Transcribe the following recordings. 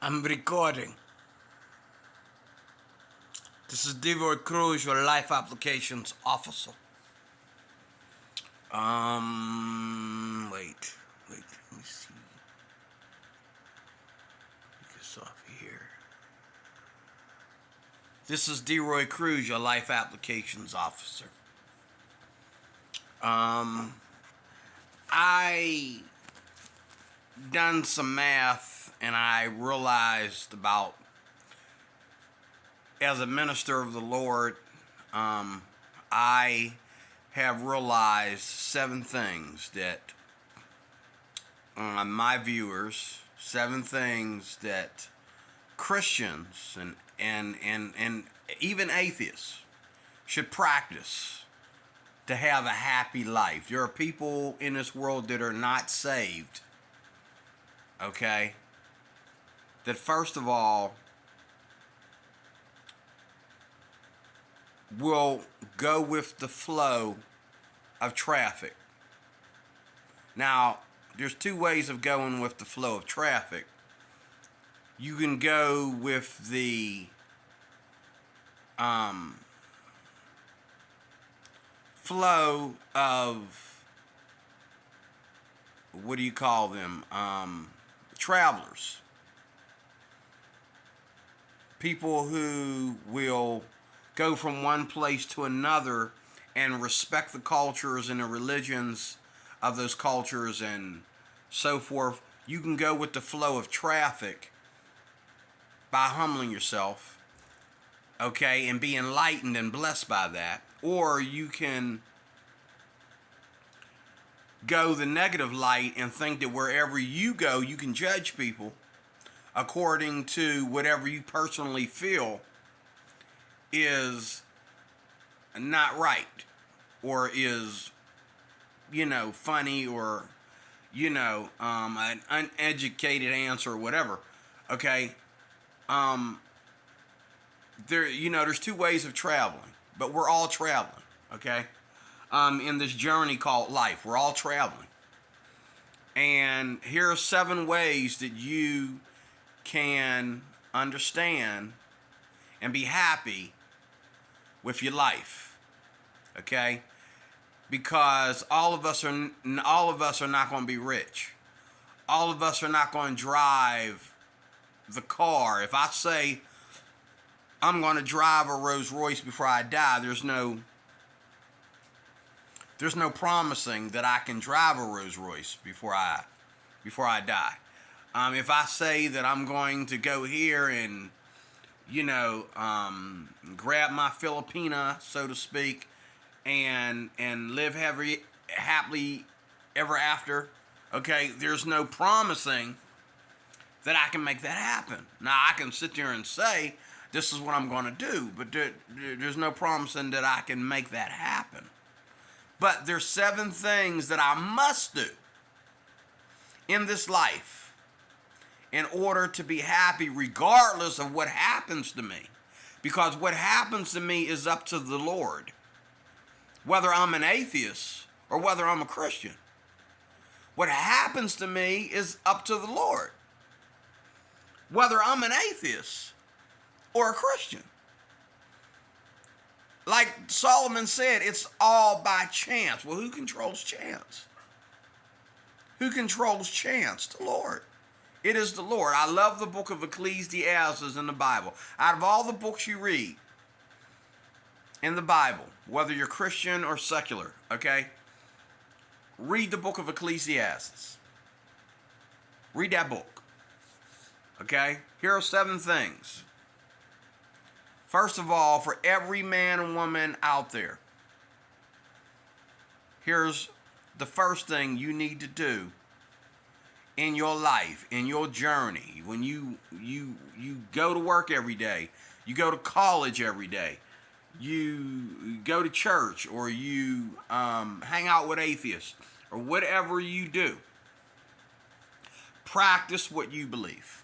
I'm recording. This is Devoy Cruz, your life applications officer. Wait, let me see. Get this off here. This is Deroy Cruz, your life applications officer. I done some math and I realized about, as a minister of the Lord, I have realized 7 things that my viewers, 7 things that Christians and even atheists should practice to have a happy life. There are people in this world that are not saved, okay? That first of all will go with the flow of traffic. Now, there's 2 ways of going with the flow of traffic. You can go with the flow of, what do you call them? Travelers. People who will go from one place to another and respect the cultures and the religions of those cultures and so forth. You can go with the flow of traffic by humbling yourself, okay, and be enlightened and blessed by that. Or you can go the negative light and think that wherever you go, you can judge people according to whatever you personally feel is not right, or is, funny, or, an uneducated answer or whatever. Okay. There's 2 ways of traveling, but we're all traveling. Okay. In this journey called life, we're all traveling. And here are 7 ways that you can understand and be happy with your life, okay? Because all of us are not going to be rich. All of us are not going to drive the car. If I say I'm going to drive a Rolls Royce before I die, there's no promising that I can drive a Rolls Royce before I die. If I say that I'm going to go here and grab my Filipina, so to speak, and live happily ever after, okay, there's no promising that I can make that happen. Now, I can sit there and say, this is what I'm going to do, but there's no promising that I can make that happen. But there's 7 things that I must do in this life in order to be happy regardless of what happens to me. Because what happens to me is up to the Lord. Whether I'm an atheist or whether I'm a Christian. What happens to me is up to the Lord. Whether I'm an atheist or a Christian. Like Solomon said, it's all by chance. Well, who controls chance? Who controls chance? The Lord. It is the Lord. I love the book of Ecclesiastes in the Bible. Out of all the books you read in the Bible, whether you're Christian or secular, okay, read the book of Ecclesiastes. Read that book. Okay? Here are 7 things. First of all, for every man and woman out there, here's the first thing you need to do in your life, in your journey. When you go to work every day, you go to college every day, you go to church, or you hang out with atheists, or whatever you do, practice what you believe.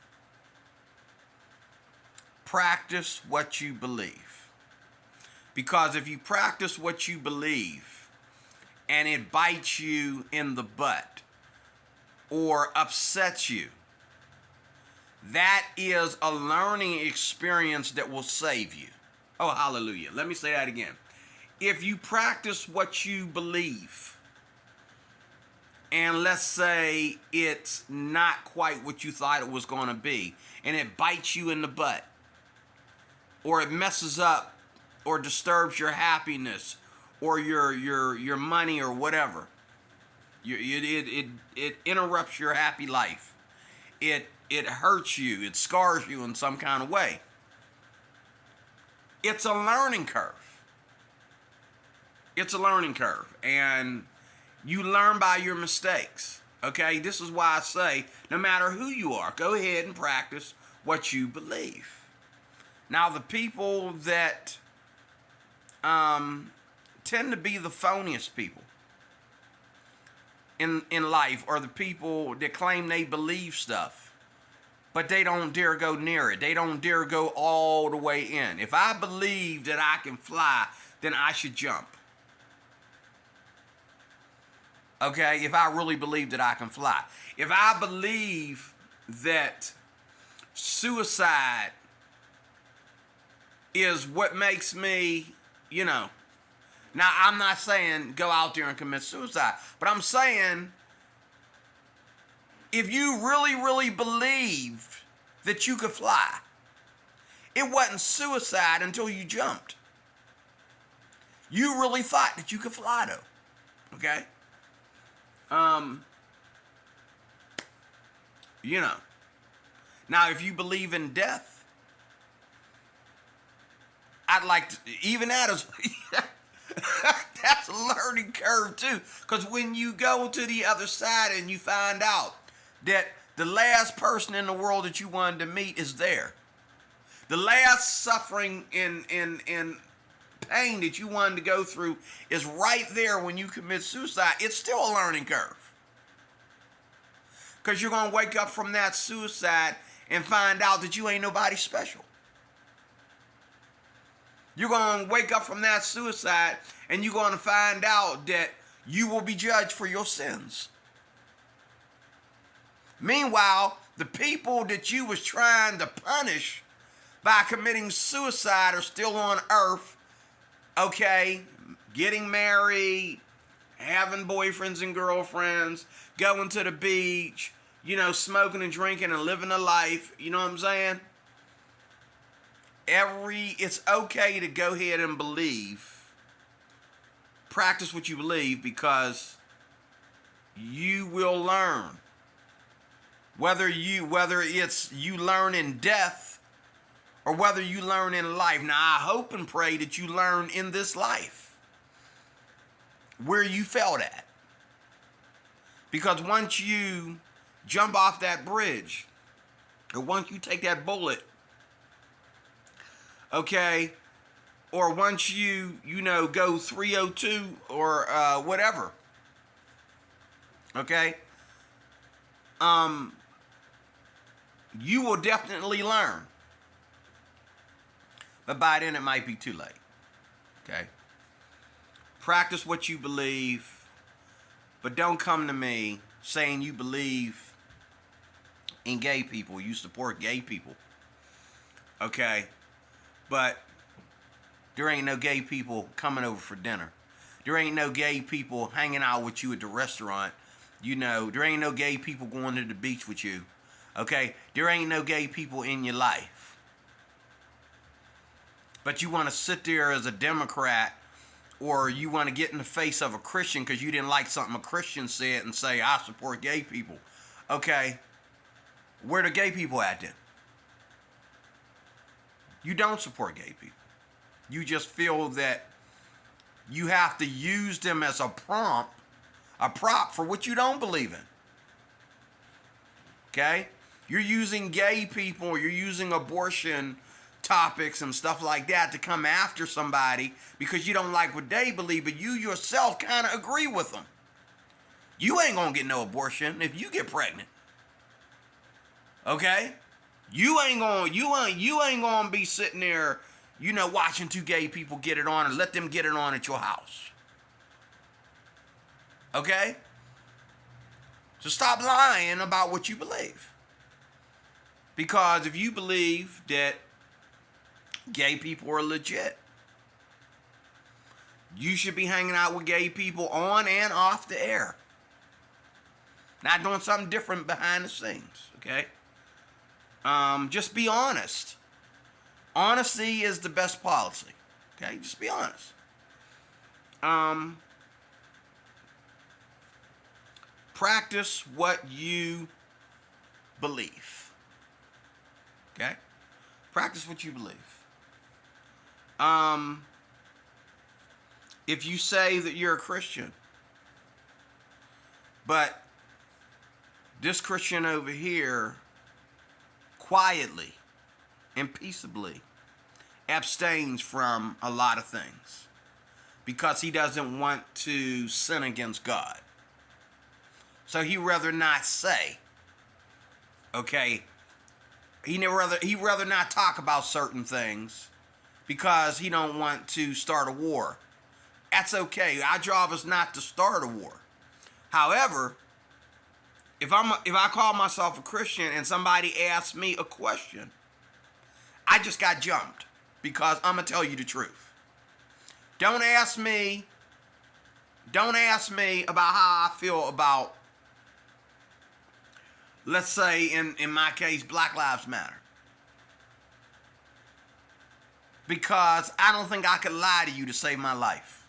Practice what you believe. Because if you practice what you believe and it bites you in the butt or upsets you, That is a learning experience that will save you. Oh, hallelujah. Let me say that again. If you practice what you believe, and let's say it's not quite what you thought it was going to be, and it bites you in the butt, or it messes up or disturbs your happiness or your money or whatever. It interrupts your happy life. It hurts you. It scars you in some kind of way. It's a learning curve. It's a learning curve, and you learn by your mistakes. Okay, this is why I say, no matter who you are, go ahead and practice what you believe. Now, the people that tend to be the phoniest people in life are the people that claim they believe stuff, but they don't dare go near it. They don't dare go all the way in. If I believe that I can fly, then I should jump. Okay, if I really believe that I can fly. If I believe that suicide is what makes me, now I'm not saying go out there and commit suicide, but I'm saying if you really, really believed that you could fly, it wasn't suicide until you jumped. You really thought that you could fly though, okay? Now if you believe in death, I'd like to, even that is, that's a learning curve too. Because when you go to the other side and you find out that the last person in the world that you wanted to meet is there, the last suffering in pain that you wanted to go through is right there when you commit suicide, it's still a learning curve. Because you're going to wake up from that suicide and find out that you ain't nobody special. You're going to wake up from that suicide and you're going to find out that you will be judged for your sins. Meanwhile, the people that you was trying to punish by committing suicide are still on earth, okay, getting married, having boyfriends and girlfriends, going to the beach, smoking and drinking and living a life, you know what I'm saying? It's okay to go ahead and believe, practice what you believe, because you will learn. Whether it's you learn in death or whether you learn in life. Now, I hope and pray that you learn in this life where you failed at. Because once you jump off that bridge, or once you take that bullet, okay, or once you go 302 or whatever, okay, you will definitely learn. But by then it might be too late. Okay? Practice what you believe, but don't come to me saying you believe in gay people, you support gay people. Okay? But there ain't no gay people coming over for dinner. There ain't no gay people hanging out with you at the restaurant. There ain't no gay people going to the beach with you. Okay? There ain't no gay people in your life. But you want to sit there as a Democrat, or you want to get in the face of a Christian because you didn't like something a Christian said and say, I support gay people. Okay? Where the gay people at then? You don't support gay people. You just feel that you have to use them as a prop for what you don't believe in. Okay? You're using gay people, or you're using abortion topics and stuff like that to come after somebody because you don't like what they believe, but you yourself kind of agree with them. You ain't gonna get no abortion if you get pregnant. Okay? You ain't gonna be sitting there, watching two gay people get it on and let them get it on at your house. Okay? So stop lying about what you believe. Because if you believe that gay people are legit, you should be hanging out with gay people on and off the air. Not doing something different behind the scenes, okay? Just be honest. Honesty is the best policy, okay? Just be honest. Practice what you believe, okay? Practice what you believe. If you say that you're a Christian, but this Christian over here quietly and peaceably abstains from a lot of things because he doesn't want to sin against God. So he rather not say, okay, he rather not talk about certain things because he don't want to start a war. That's okay. Our job is not to start a war. However, if I call myself a Christian and somebody asks me a question, I just got jumped because I'm gonna tell you the truth. Don't ask me about how I feel about, let's say in my case, Black Lives Matter. Because I don't think I could lie to you to save my life.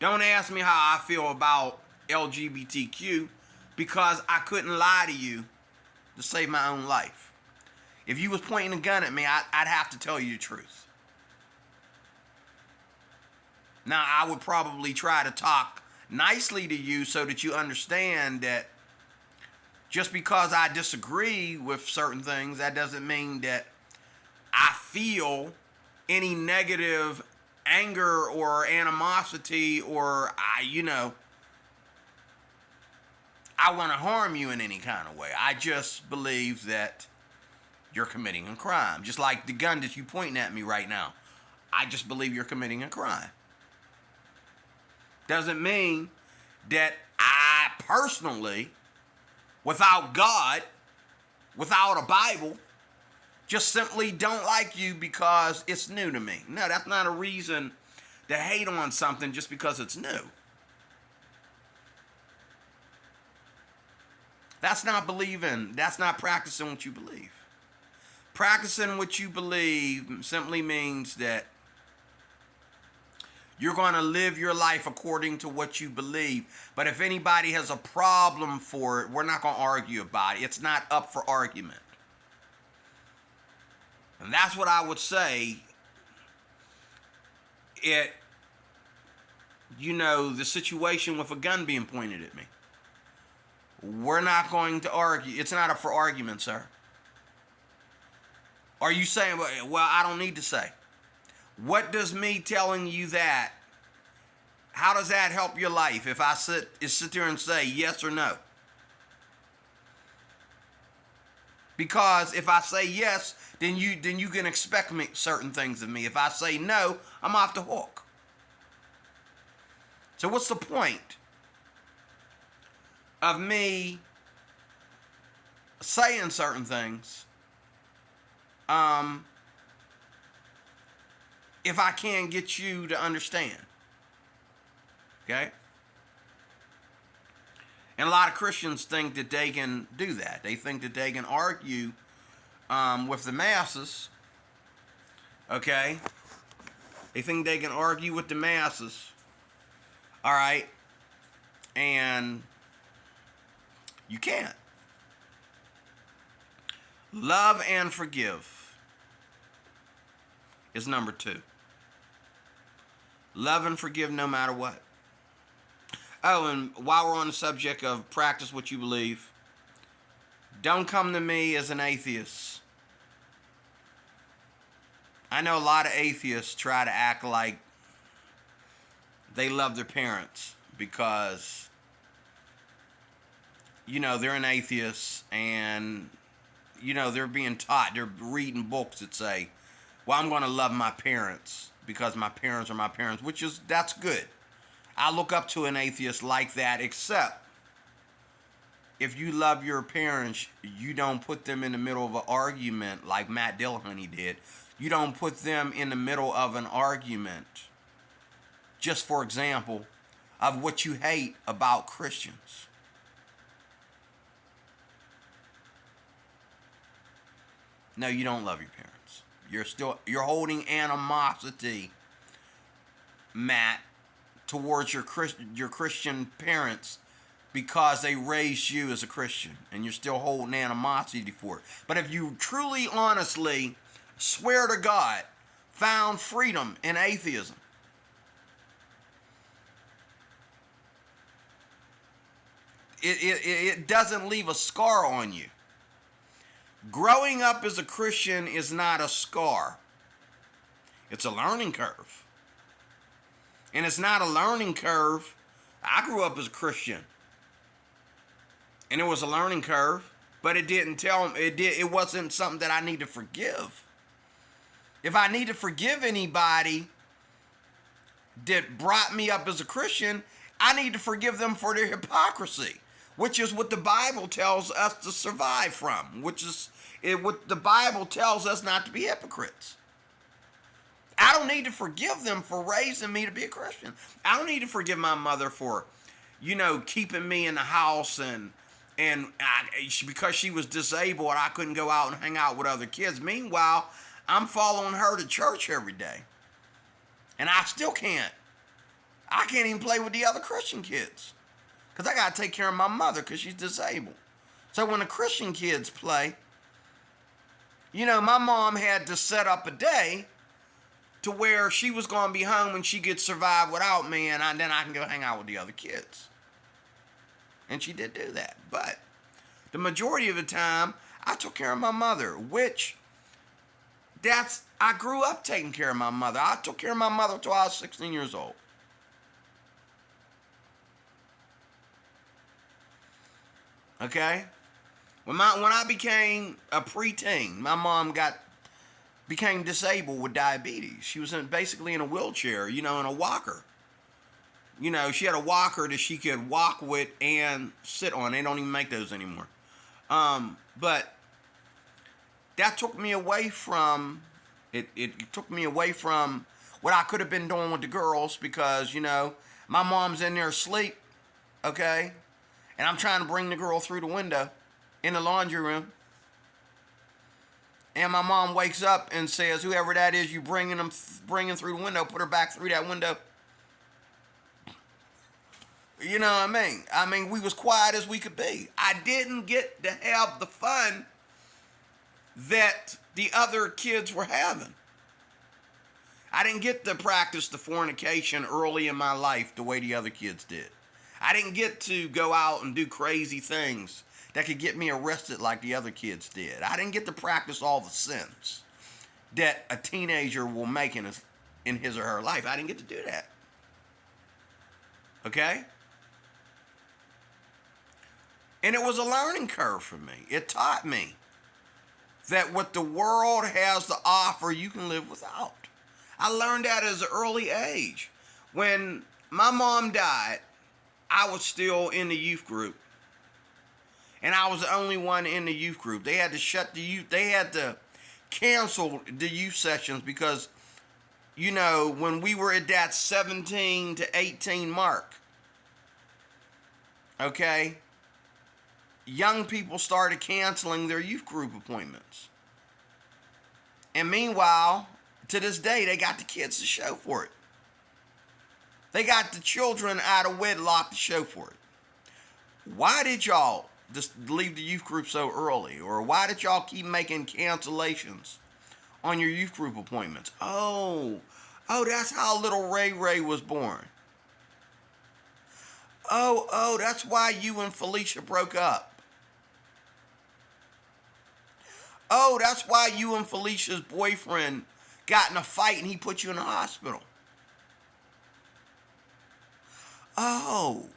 Don't ask me how I feel about LGBTQ because I couldn't lie to you to save my own life. If you was pointing a gun at me, I'd have to tell you the truth. Now, I would probably try to talk nicely to you so that you understand that just because I disagree with certain things, that doesn't mean that I feel any negative anger or animosity or I want to harm you in any kind of way. I just believe that you're committing a crime. Just like the gun that you're pointing at me right now. I just believe you're committing a crime. Doesn't mean that I personally, without God, without a Bible, just simply don't like you because it's new to me. No, that's not a reason to hate on something just because it's new. That's not believing. That's not practicing what you believe. Practicing what you believe simply means that you're going to live your life according to what you believe. But if anybody has a problem for it, we're not going to argue about it. It's not up for argument. And that's what I would say. The situation with a gun being pointed at me. We're not going to argue. It's not up for argument, sir. Are you saying, well, I don't need to say? What does me telling you that, how does that help your life if I sit there and say yes or no? Because if I say yes, then you can expect certain things of me. If I say no, I'm off the hook. So what's the point of me saying certain things if I can't get you to understand? Okay? And a lot of Christians think that they can do that. They think that they can argue with the masses. Okay? They think they can argue with the masses. All right? And you can't. Love and forgive is number 2. Love and forgive no matter what. Oh, and while we're on the subject of practice what you believe, don't come to me as an atheist. I know a lot of atheists try to act like they love their parents because, they're an atheist and, they're being taught, they're reading books that say, well, I'm going to love my parents because my parents are my parents, that's good. I look up to an atheist like that, except if you love your parents, you don't put them in the middle of an argument like Matt Dillahunty did. You don't put them in the middle of an argument, just for example, of what you hate about Christians. No, you don't love your parents. You're holding animosity, Matt, towards your Christian parents because they raised you as a Christian, and you're still holding animosity for it. But if you truly, honestly swear to God, found freedom in atheism, it doesn't leave a scar on you. Growing up as a Christian is not a scar. It's a learning curve. And it's not a learning curve. I grew up as a Christian. And it was a learning curve, but it wasn't something that I need to forgive. If I need to forgive anybody that brought me up as a Christian, I need to forgive them for their hypocrisy, which is what the Bible tells us to survive from, what the Bible tells us not to be hypocrites. I don't need to forgive them for raising me to be a Christian. I don't need to forgive my mother for, keeping me in the house because she was disabled, I couldn't go out and hang out with other kids. Meanwhile, I'm following her to church every day. And I still can't. I can't even play with the other Christian kids because I got to take care of my mother because she's disabled. So when the Christian kids play, my mom had to set up a day to where she was going to be home and she could survive without me, and then I can go hang out with the other kids. And she did do that. But the majority of the time, I took care of my mother, which I grew up taking care of my mother. I took care of my mother until I was 16 years old. Okay? When I became a preteen, my mom became disabled with diabetes. She was basically in a wheelchair, in a walker. She had a walker that she could walk with and sit on. They don't even make those anymore. But that took me away from it took me away from what I could have been doing with the girls because, my mom's in there asleep, okay? And I'm trying to bring the girl through the window in the laundry room. And my mom wakes up and says, whoever that is you bringing through the window, put her back through that window. You know what I mean? I mean, we was quiet as we could be. I didn't get to have the fun that the other kids were having. I didn't get to practice the fornication early in my life the way the other kids did. I didn't get to go out and do crazy things that could get me arrested like the other kids did. I didn't get to practice all the sins that a teenager will make in his or her life. I didn't get to do that. Okay? And it was a learning curve for me. It taught me that what the world has to offer, you can live without. I learned that at an early age. When my mom died, I was still in the youth group. And I was the only one in the youth group. They had to cancel the youth sessions because, when we were at that 17 to 18 mark, okay, young people started canceling their youth group appointments. And meanwhile, to this day, they got the kids to show for it. They got the children out of wedlock to show for it. Why did y'all just leave the youth group so early? Or why did y'all keep making cancellations on your youth group appointments? Oh, that's how little Ray was born. Oh, that's why you and Felicia broke up. Oh, that's why you and Felicia's boyfriend got in a fight and he put you in the hospital. Oh,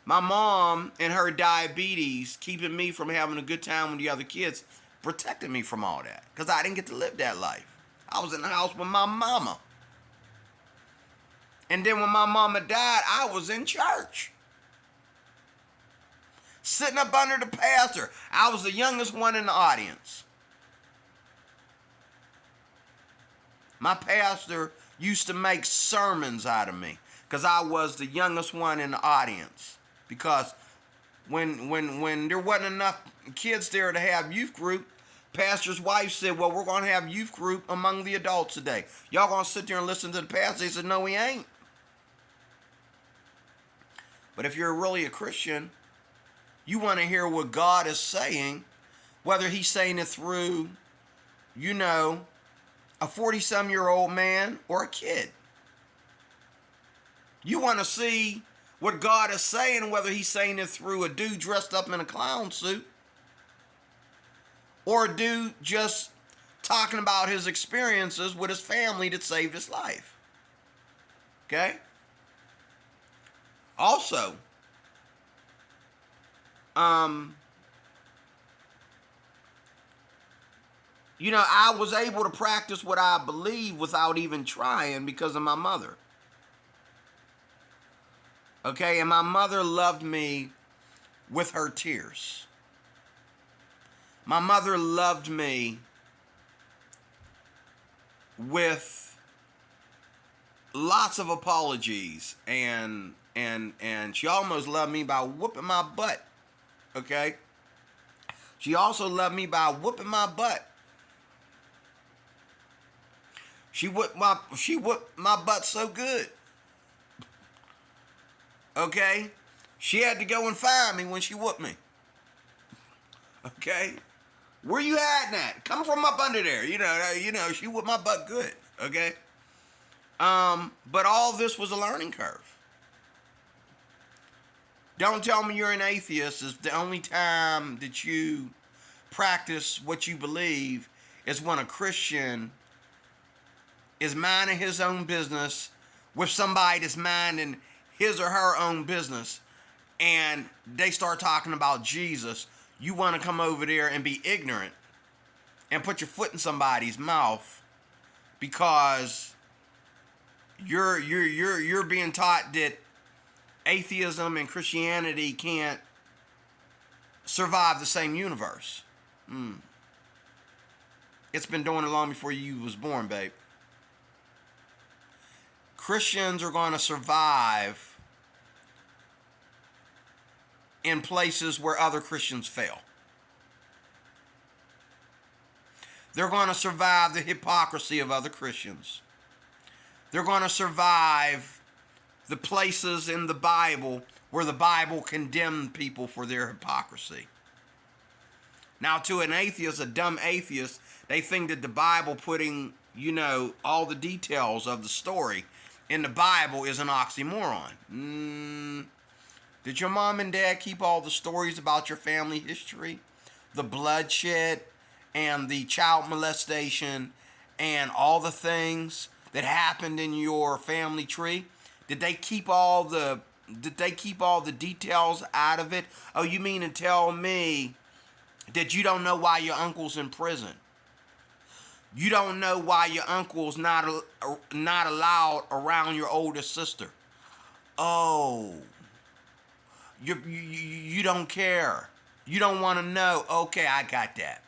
my mom and her diabetes keeping me from having a good time with the other kids protected me from all that because I didn't get to live that life. I was in the house with my mama. And then when my mama died, I was in church. sitting up under the pastor. I was the youngest one in the audience. My pastor used to make sermons out of me because I was the youngest one in the audience. Because when there wasn't enough kids there to have youth group, pastor's wife said, well, we're going to have youth group among the adults today. Y'all going to sit there and listen to the pastor? They said, no, we ain't. But if you're really a Christian, you want to hear what God is saying, whether he's saying it through, a 40-some-year-old man or a kid. You want to see what God is saying, whether he's saying it through a dude dressed up in a clown suit or a dude just talking about his experiences with his family that saved his life. Okay? Also, I was able to practice what I believe without even trying because of my mother. Okay, and my mother loved me with her tears. My mother loved me with lots of apologies, and she almost loved me by whooping my butt. Okay? She also loved me by whooping my butt. She whooped my butt so good. Okay? She had to go and find me when she whooped me. Okay? Where you hiding at? Come from up under there. She whooped my butt good. Okay? But all this was a learning curve. Don't tell me you're an atheist. Is the only time that you practice what you believe is when a Christian is minding his own business with somebody that's minding his or her own business, and they start talking about Jesus. You want to come over there and be ignorant and put your foot in somebody's mouth because you're being taught that atheism and Christianity can't survive the same universe. It's been doing it long before you was born, babe. Christians are going to survive in places where other Christians fail. They're going to survive the hypocrisy of other Christians. They're going to survive the places in the Bible where the Bible condemned people for their hypocrisy. Now, to an atheist, a dumb atheist, they think that the Bible putting, all the details of the story in the Bible is an oxymoron. Did your mom and dad keep all the stories about your family history? The bloodshed and the child molestation and all the things that happened in your family tree? Did they keep all the details out of it? Oh, you mean to tell me that you don't know why your uncle's in prison? You don't know why your uncle's not allowed around your oldest sister? Oh, you don't care. You don't want to know. Okay, I got that.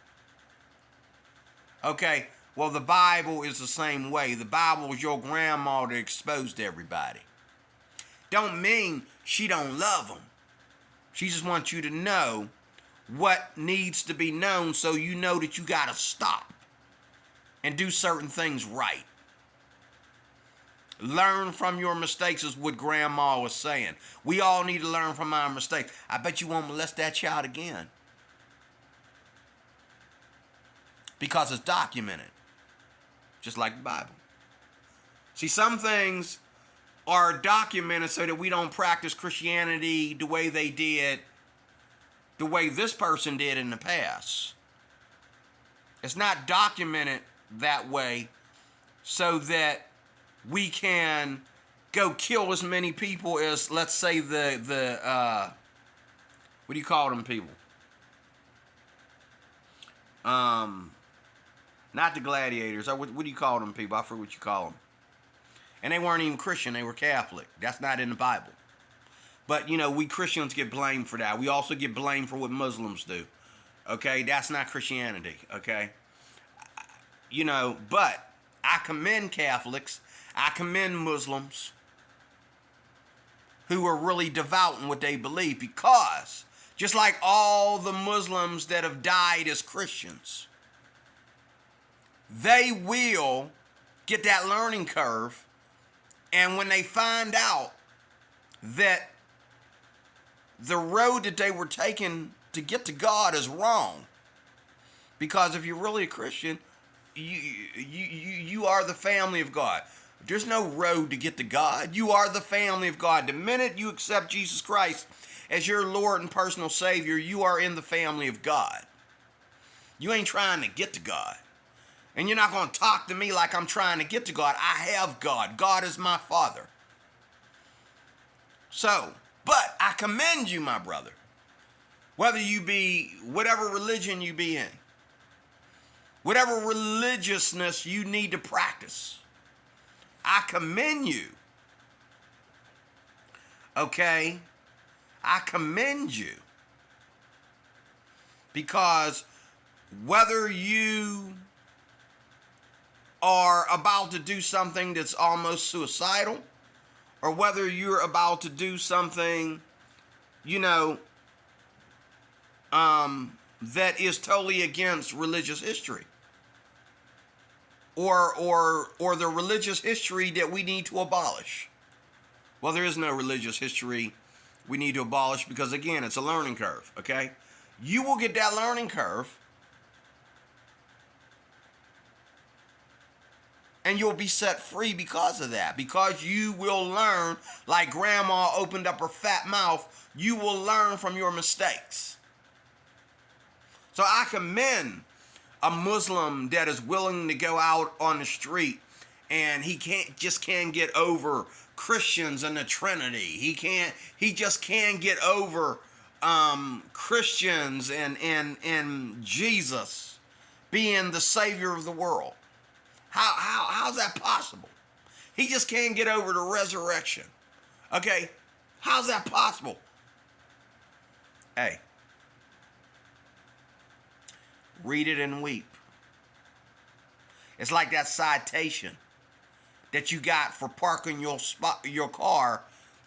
Okay, well, the Bible is the same way. The Bible is your grandma that exposed everybody. Don't mean she don't love them. She just wants you to know what needs to be known so you know that you got to stop and do certain things right. Learn from your mistakes is what Grandma was saying. We all need to learn from our mistakes. I bet you won't molest that child again. Because it's documented. Just like the Bible. See, some things are documented so that we don't practice Christianity the way they did, the way this person did in the past. It's not documented that way so that we can go kill as many people as, let's say, the what do you call them people? Not the gladiators. What do you call them people? I forget what you call them. And they weren't even Christian. They were Catholic. That's not in the Bible. But, you know, we Christians get blamed for that. We also get blamed for what Muslims do. Okay? That's not Christianity. Okay? You know, but I commend Catholics. I commend Muslims who are really devout in what they believe, because just like all the Muslims that have died as Christians, they will get that learning curve, and when they find out that the road that they were taking to get to God is wrong, because if you're really a Christian, you are the family of God. There's no road to get to God. You are the family of God. The minute you accept Jesus Christ as your Lord and personal Savior, you are in the family of God. You ain't trying to get to God. And you're not going to talk to me like I'm trying to get to God. I have God. God is my Father. So, but I commend you, my brother, whether you be whatever religion you be in, whatever religiousness you need to practice, I commend you. Okay? I commend you. Because whether you are about to do something that's almost suicidal, or whether you're about to do something, you know, that is totally against religious history, or the religious history that we need to abolish. Well, there is no religious history we need to abolish, because again, it's a learning curve. Okay, you will get that learning curve, and you'll be set free because of that. Because you will learn, like grandma opened up her fat mouth, you will learn from your mistakes. So I commend a Muslim that is willing to go out on the street, and he can't get over Christians and the Trinity. He just can't get over Christians and Jesus being the Savior of the world. How's that possible? He just can't get over the resurrection. Okay, how's that possible? Hey, read it and weep. It's like that citation that you got for parking your car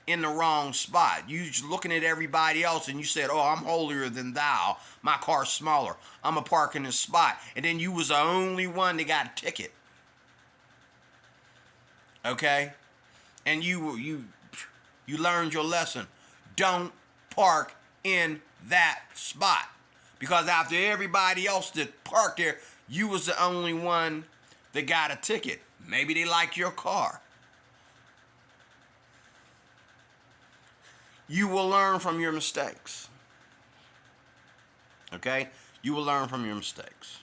in the wrong spot. You just looking at everybody else and you said, "Oh, I'm holier than thou. My car's smaller. I'm gonna park in this spot." And then you was the only one that got a ticket. Okay? And you learned your lesson. Don't park in that spot. Because after everybody else that parked there, you was the only one that got a ticket. Maybe they like your car. You will learn from your mistakes. Okay? You will learn from your mistakes.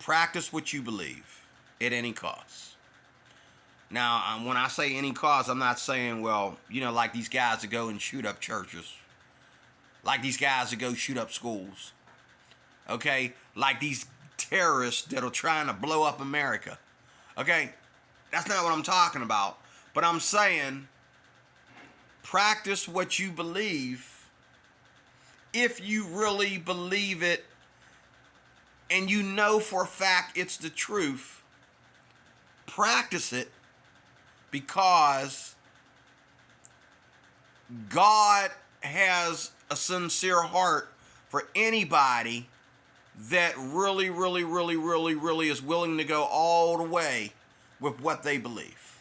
Practice what you believe at any cost. Now, when I say any cost, I'm not saying, well, you know, like these guys that go and shoot up churches. Like these guys that go shoot up schools. Okay? Like these terrorists that are trying to blow up America. Okay? That's not what I'm talking about. But I'm saying, practice what you believe if you really believe it and you know for a fact it's the truth. Practice it, because God has a sincere heart for anybody that really is willing to go all the way with what they believe.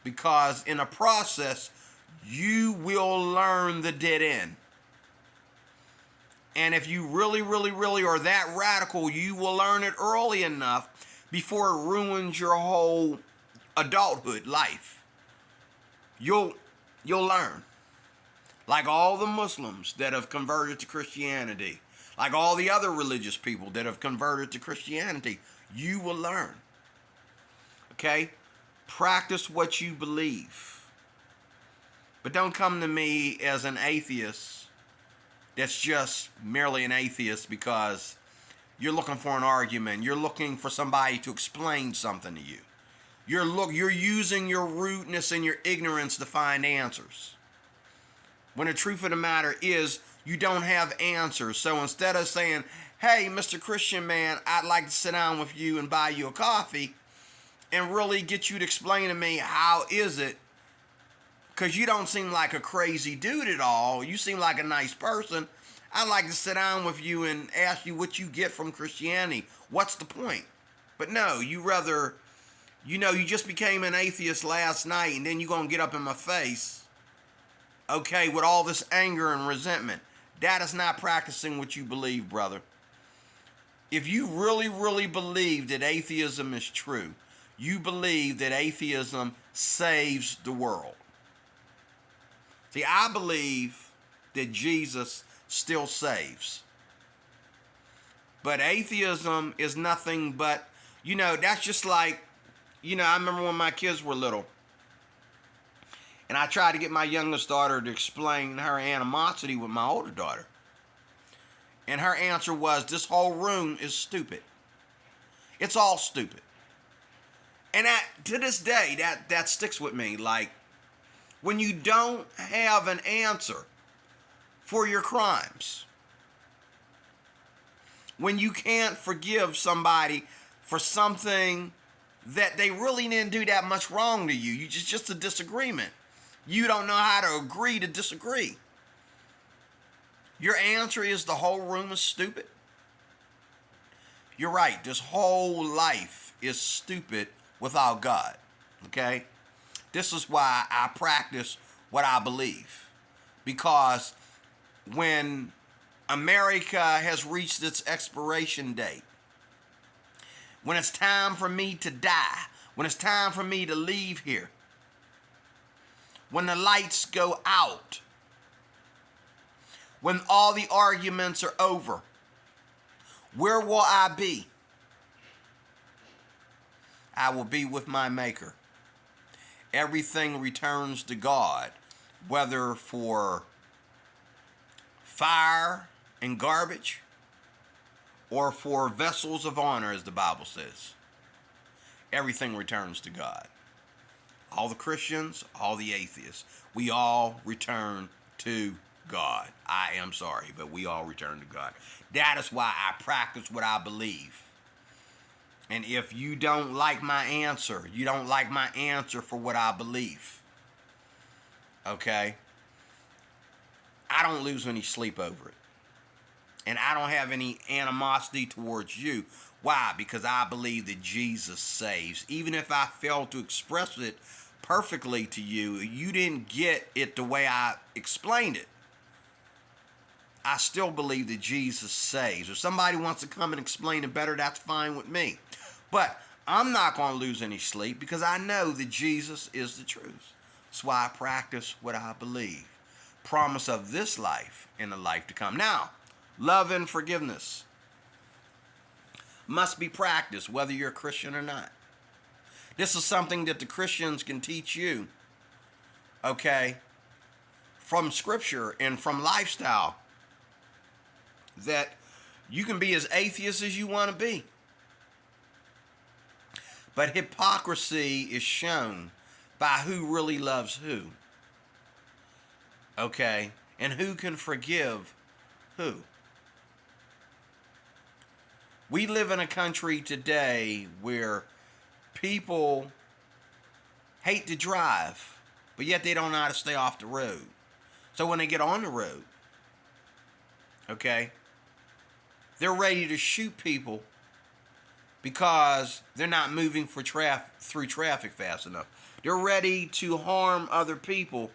Because in a process, you will learn the dead end. And if you really are that radical, you will learn it early enough before it ruins your whole adulthood life. You'll learn. Like all the Muslims that have converted to Christianity, like all the other religious people that have converted to Christianity, you will learn. Okay? Practice what you believe. But don't come to me as an atheist that's just merely an atheist because you're looking for an argument. You're looking for somebody to explain something to you. You're using your rudeness and your ignorance to find answers. When the truth of the matter is, you don't have answers. So instead of saying, hey, Mr. Christian man, I'd like to sit down with you and buy you a coffee and really get you to explain to me how is it, because you don't seem like a crazy dude at all. You seem like a nice person. I'd like to sit down with you and ask you what you get from Christianity. What's the point? But no, you rather, you just became an atheist last night and then you're going to get up in my face, okay, with all this anger and resentment. That is not practicing what you believe, brother. If you really, really believe that atheism is true, you believe that atheism saves the world. See, I believe that Jesus still saves. But atheism is nothing but, that's just like, I remember when my kids were little, and I tried to get my youngest daughter to explain her animosity with my older daughter. And her answer was, this whole room is stupid. It's all stupid. And to this day, that sticks with me. Like, when you don't have an answer for your crimes, when you can't forgive somebody for something that they really didn't do that much wrong to you, just a disagreement. You don't know how to agree to disagree. Your answer is the whole room is stupid. You're right. This whole life is stupid without God. Okay? This is why I practice what I believe. Because when America has reached its expiration date, when it's time for me to die, when it's time for me to leave here, when the lights go out, when all the arguments are over, where will I be? I will be with my Maker. Everything returns to God, whether for fire and garbage or for vessels of honor, as the Bible says. Everything returns to God. All the Christians, all the atheists, we all return to God. I am sorry, but we all return to God. That is why I practice what I believe. And if you don't like my answer, you don't like my answer for what I believe, okay? I don't lose any sleep over it. And I don't have any animosity towards you. Why? Because I believe that Jesus saves. Even if I failed to express it perfectly to you, you didn't get it the way I explained it. I still believe that Jesus saves. If somebody wants to come and explain it better, that's fine with me. But I'm not going to lose any sleep because I know that Jesus is the truth. That's why I practice what I believe. Promise of this life and the life to come. Now, love and forgiveness must be practiced whether you're a Christian or not. This is something that the Christians can teach you, okay, from Scripture and from lifestyle, that you can be as atheist as you want to be. But hypocrisy is shown by who really loves who. Okay? And who can forgive who. We live in a country today where people hate to drive, but yet they don't know how to stay off the road. So when they get on the road, okay, they're ready to shoot people because they're not moving through traffic fast enough. They're ready to harm other people,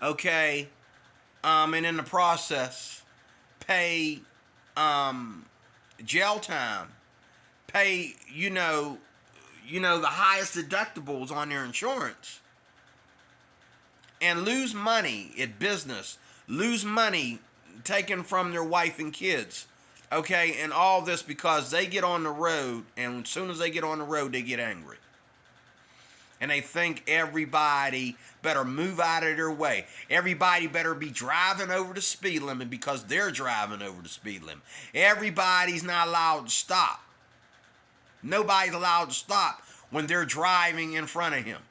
okay, and in the process, pay jail time, pay, the highest deductibles on their insurance, and lose money at business, lose money taken from their wife and kids. Okay, and all this because they get on the road, and as soon as they get on the road, they get angry. And they think everybody better move out of their way. Everybody better be driving over the speed limit because they're driving over the speed limit. Everybody's not allowed to stop. Nobody's allowed to stop when they're driving in front of him.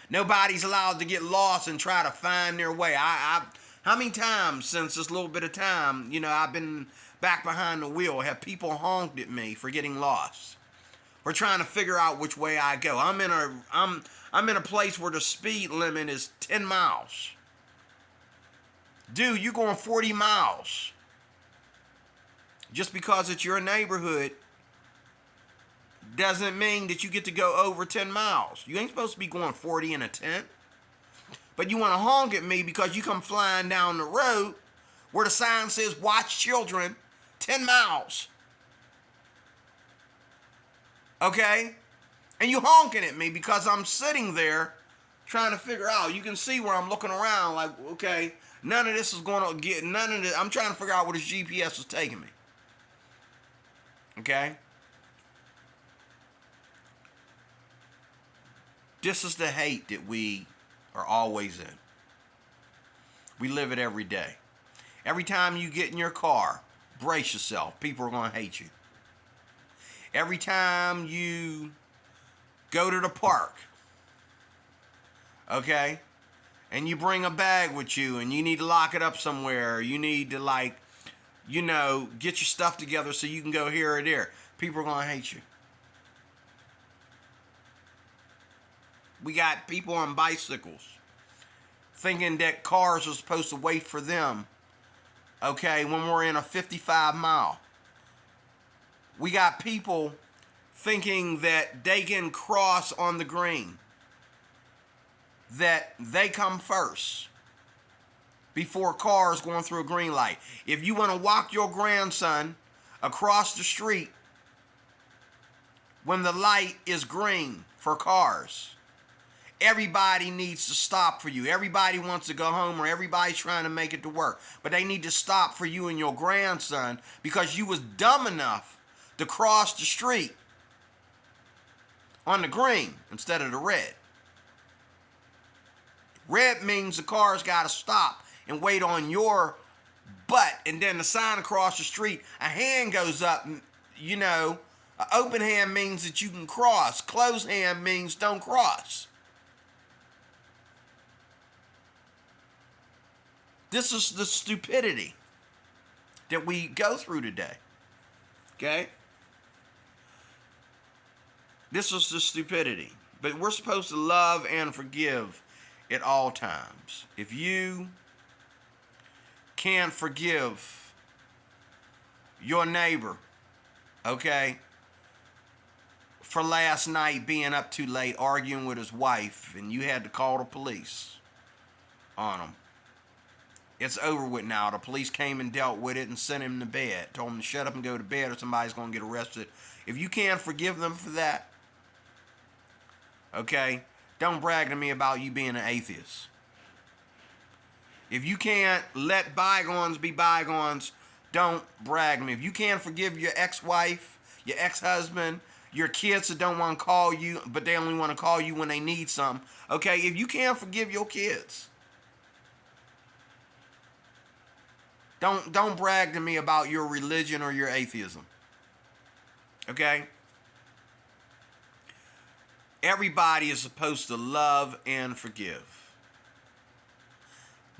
Nobody's allowed to get lost and try to find their way. How many times since this little bit of time, I've been back behind the wheel, have people honked at me for getting lost? We're trying to figure out which way I go. I'm in a place where the speed limit is 10 miles. Dude, you're going 40 miles. Just because it's your neighborhood doesn't mean that you get to go over 10 miles. You ain't supposed to be going 40 in a 10. But you want to honk at me because you come flying down the road where the sign says, watch children, 10 miles. Okay? And you honking at me because I'm sitting there trying to figure out. You can see where I'm looking around like, okay, none of this is going to get, none of this. I'm trying to figure out where this GPS is taking me. Okay? This is the hate that we are always in. We live it every day. Every time you get in your car, brace yourself. People are going to hate you. Every time you go to the park, okay, and you bring a bag with you and you need to lock it up somewhere, you need to get your stuff together so you can go here or there, people are going to hate you. We got people on bicycles thinking that cars are supposed to wait for them, okay, when we're in a 55 mile. We got people thinking that they can cross on the green, that they come first before cars going through a green light. If you want to walk your grandson across the street when the light is green for cars, everybody needs to stop for you. Everybody wants to go home or everybody's trying to make it to work. But they need to stop for you and your grandson because you was dumb enough to cross the street on the green instead of the red. Red means the car's got to stop and wait on your butt. And then the sign across the street, a hand goes up. An open hand means that you can cross. Closed hand means don't cross. This is the stupidity that we go through today. Okay? This is the stupidity. But we're supposed to love and forgive at all times. If you can't forgive your neighbor, okay, for last night being up too late arguing with his wife and you had to call the police on him, it's over with now. The police came and dealt with it and sent him to bed. Told him to shut up and go to bed or somebody's going to get arrested. If you can't forgive them for that, okay, don't brag to me about you being an atheist. If you can't let bygones be bygones, don't brag to me. If you can't forgive your ex-wife, your ex-husband, your kids that don't want to call you, but they only want to call you when they need something, okay, if you can't forgive your kids, Don't brag to me about your religion or your atheism. Okay? Everybody is supposed to love and forgive.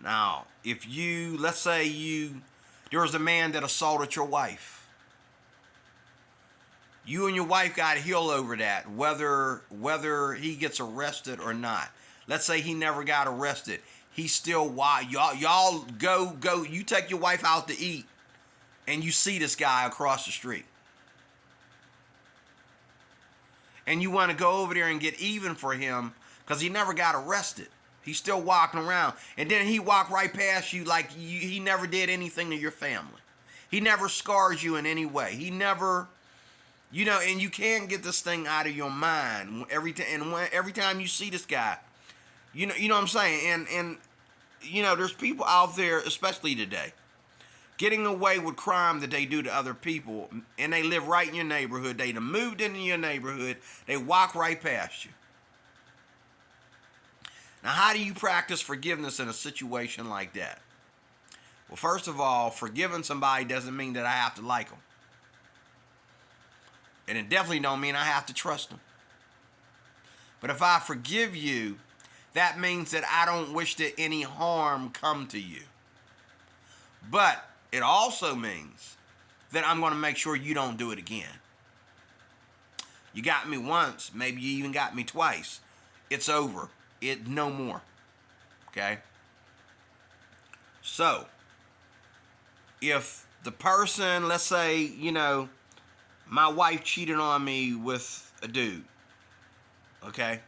Now, if let's say there was a man that assaulted your wife. You and your wife got to heal over that, whether he gets arrested or not. Let's say he never got arrested. He's still wild. Y'all go. You take your wife out to eat, and you see this guy across the street, and you want to go over there and get even for him because he never got arrested. He's still walking around, and then he walked right past you like he never did anything to your family. He never scars you in any way. He never, and you can't get this thing out of your mind every time you see this guy. You know what I'm saying? And there's people out there, especially today, getting away with crime that they do to other people, and they live right in your neighborhood. They done moved into your neighborhood. They walk right past you. Now, how do you practice forgiveness in a situation like that? Well, first of all, forgiving somebody doesn't mean that I have to like them. And it definitely don't mean I have to trust them. But if I forgive you, that means that I don't wish that any harm come to you. But it also means that I'm going to make sure you don't do it again. You got me once, maybe you even got me twice. It's over. It no more. Okay? So, if the person, let's say, my wife cheated on me with a dude, okay?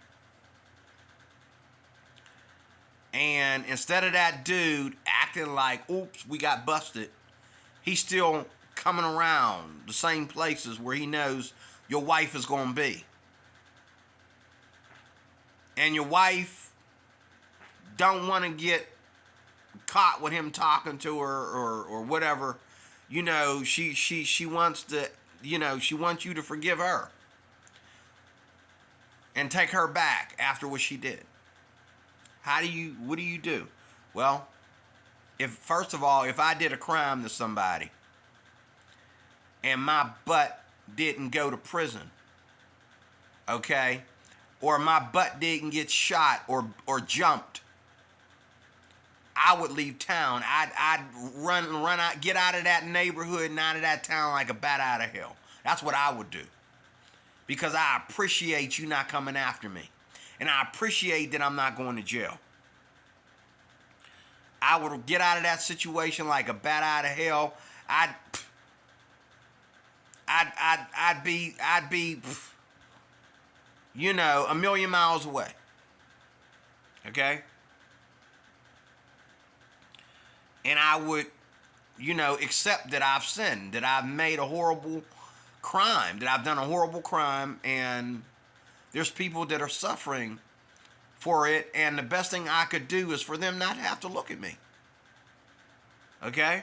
And instead of that dude acting like, oops, we got busted, he's still coming around the same places where he knows your wife is going to be. And your wife don't want to get caught with him talking to her or whatever. She wants to, she wants you to forgive her and take her back after what she did. What do you do? Well, first of all, if I did a crime to somebody and my butt didn't go to prison, okay, or my butt didn't get shot or jumped, I would leave town. I'd run out, get out of that neighborhood and out of that town like a bat out of hell. That's what I would do. Because I appreciate you not coming after me. And I appreciate that I'm not going to jail. I would get out of that situation like a bat out of hell. I'd be a million miles away. Okay? And I would, accept that I've sinned, that I've made a horrible crime, that I've done a horrible crime, and there's people that are suffering for it, and the best thing I could do is for them not have to look at me. Okay?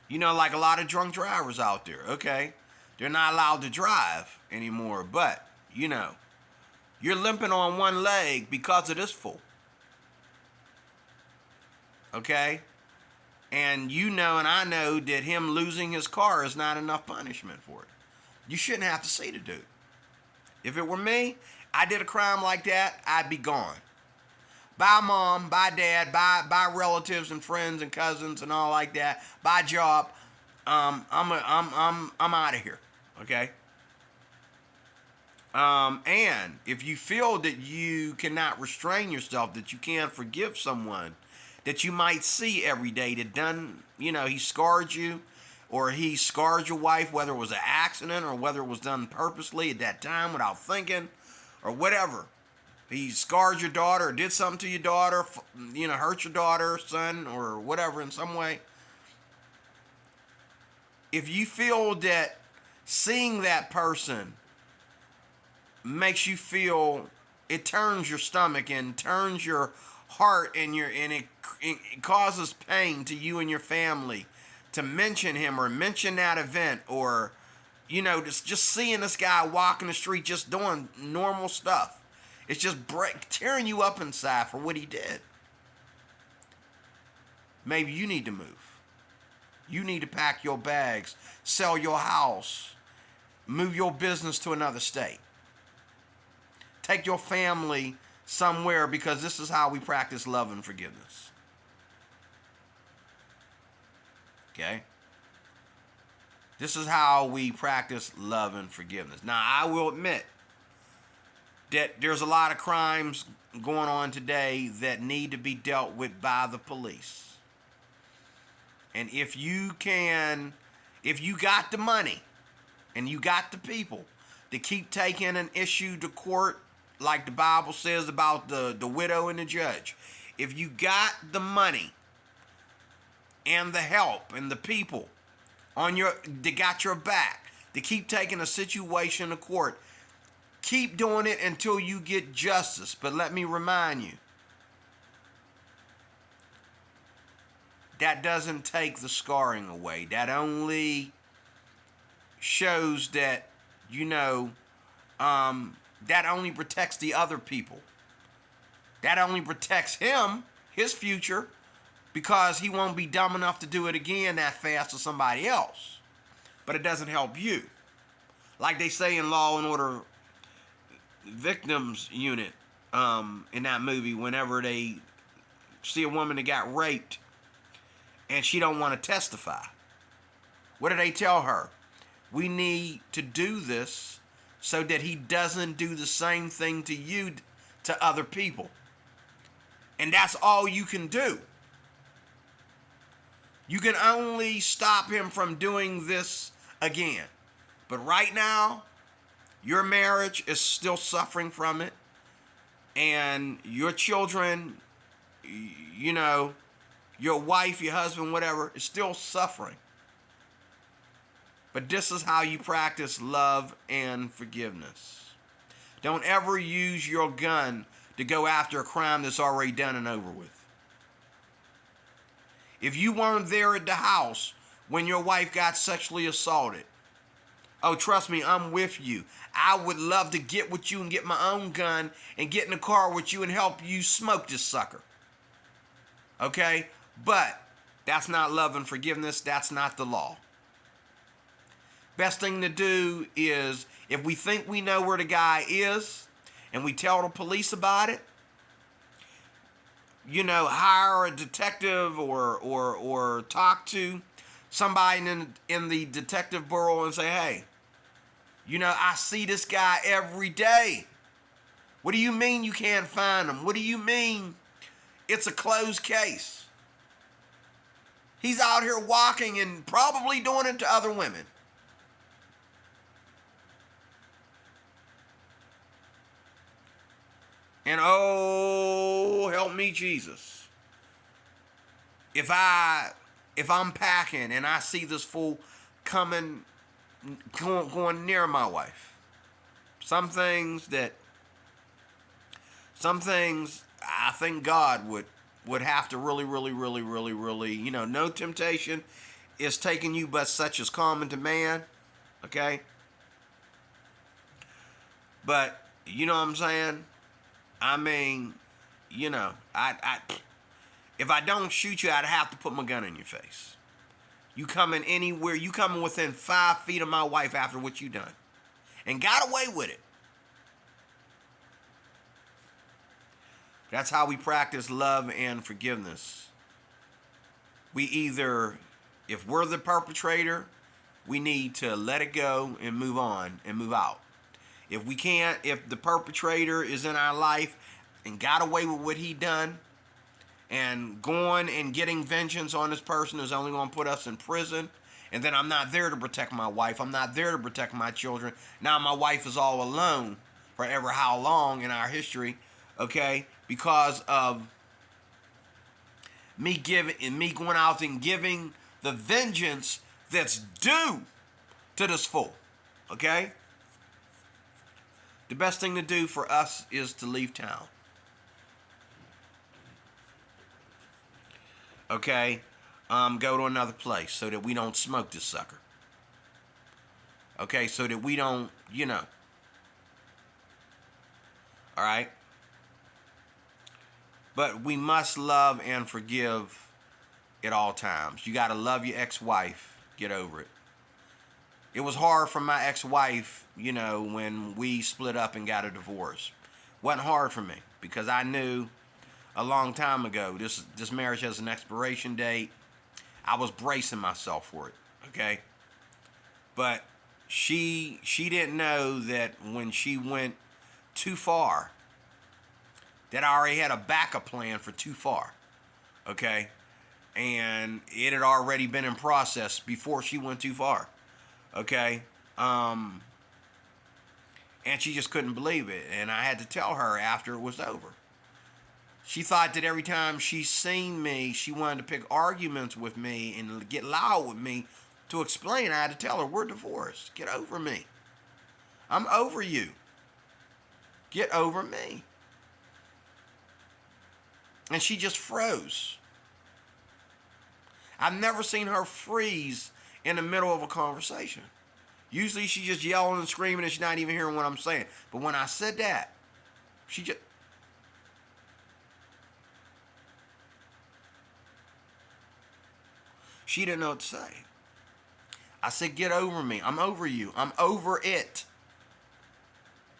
Like a lot of drunk drivers out there, okay? They're not allowed to drive anymore, but, you're limping on one leg because of this fool. Okay? And and I know that him losing his car is not enough punishment for it. You shouldn't have to see the dude. If it were me, I did a crime like that, I'd be gone. Bye mom, bye dad, bye relatives and friends and cousins and all like that. Bye job. I'm out of here. Okay? And if you feel that you cannot restrain yourself, that you can't forgive someone that you might see every day that done, he scarred you, or he scarred your wife, whether it was an accident or whether it was done purposely at that time without thinking, or whatever. He scarred your daughter, or did something to your daughter, hurt your daughter, son, or whatever in some way. If you feel that seeing that person makes you feel, it turns your stomach and turns your heart and it causes pain to you and your family to mention him or mention that event, or just seeing this guy walking the street just doing normal stuff, it's just tearing you up inside for what he did. Maybe you need to move. You need to pack your bags, sell your house, move your business to another state, take your family somewhere, because this is how we practice love and forgiveness. Okay? This is how we practice love and forgiveness. Now, I will admit that there's a lot of crimes going on today that need to be dealt with by the police. And if you got the money and you got the people to keep taking an issue to court, like the Bible says about the widow and the judge, if you got the money and the help and the people that got your back to keep taking a situation to court, keep doing it until you get justice. But let me remind you, that doesn't take the scarring away. That only shows that, that only protects the other people. That only protects him, his future, because he won't be dumb enough to do it again that fast to somebody else. But it doesn't help you. Like they say in Law and Order, victims unit in that movie, whenever they see a woman that got raped and she don't want to testify, what do they tell her? We need to do this so that he doesn't do the same thing to you to other people. And that's all you can do. You can only stop him from doing this again. But right now, your marriage is still suffering from it. And your children, you know, your wife, your husband, whatever, is still suffering. But this is how you practice love and forgiveness. Don't ever use your gun to go after a crime that's already done and over with. If you weren't there at the house when your wife got sexually assaulted, oh, trust me, I'm with you. I would love to get with you and get my own gun and get in the car with you and help you smoke this sucker. Okay? But that's not love and forgiveness. That's not the law. Best thing to do is, if we think we know where the guy is and we tell the police about it, you know, hire a detective or talk to somebody in the detective bureau and say, hey, you know, I see this guy every day. What do you mean you can't find him? What do you mean it's a closed case? He's out here walking and probably doing it to other women. And oh, help me, Jesus. If I'm packing and I see this fool going near my wife, some things I think God would have to really, you know, no temptation is taking you but such as common to man, okay? But you know what I'm saying? I mean, you know, if I don't shoot you, I'd have to put my gun in your face. You coming anywhere, you coming within 5 feet of my wife after what you done. And got away with it. That's how we practice love and forgiveness. We either, if we're the perpetrator, we need to let it go and move on and move out. If we can't, if the perpetrator is in our life and got away with what he done, and going and getting vengeance on this person is only going to put us in prison, and then I'm not there to protect my wife, I'm not there to protect my children, now my wife is all alone forever how long in our history, okay, because of me going out and giving the vengeance that's due to this fool, okay? The best thing to do for us is to leave town. Okay? Go to another place so that we don't smoke this sucker. Okay? So that we don't, you know. Alright? But we must love and forgive at all times. You got to love your ex-wife. Get over it. It was hard for my ex-wife, you know, when we split up and got a divorce. Wasn't hard for me because I knew a long time ago this marriage has an expiration date. I was bracing myself for it, okay? But she didn't know that when she went too far, that I already had a backup plan for too far, okay? And it had already been in process before she went too far. Okay, and she just couldn't believe it, and I had to tell her after it was over. She thought that every time she seen me, she wanted to pick arguments with me and get loud with me to explain. I had to tell her, we're divorced. Get over me. I'm over you. Get over me. And she just froze. I've never seen her freeze in the middle of a conversation. Usually she's just yelling and screaming and she's not even hearing what I'm saying. But when I said that, she didn't know what to say. I said, get over me. I'm over you. I'm over it.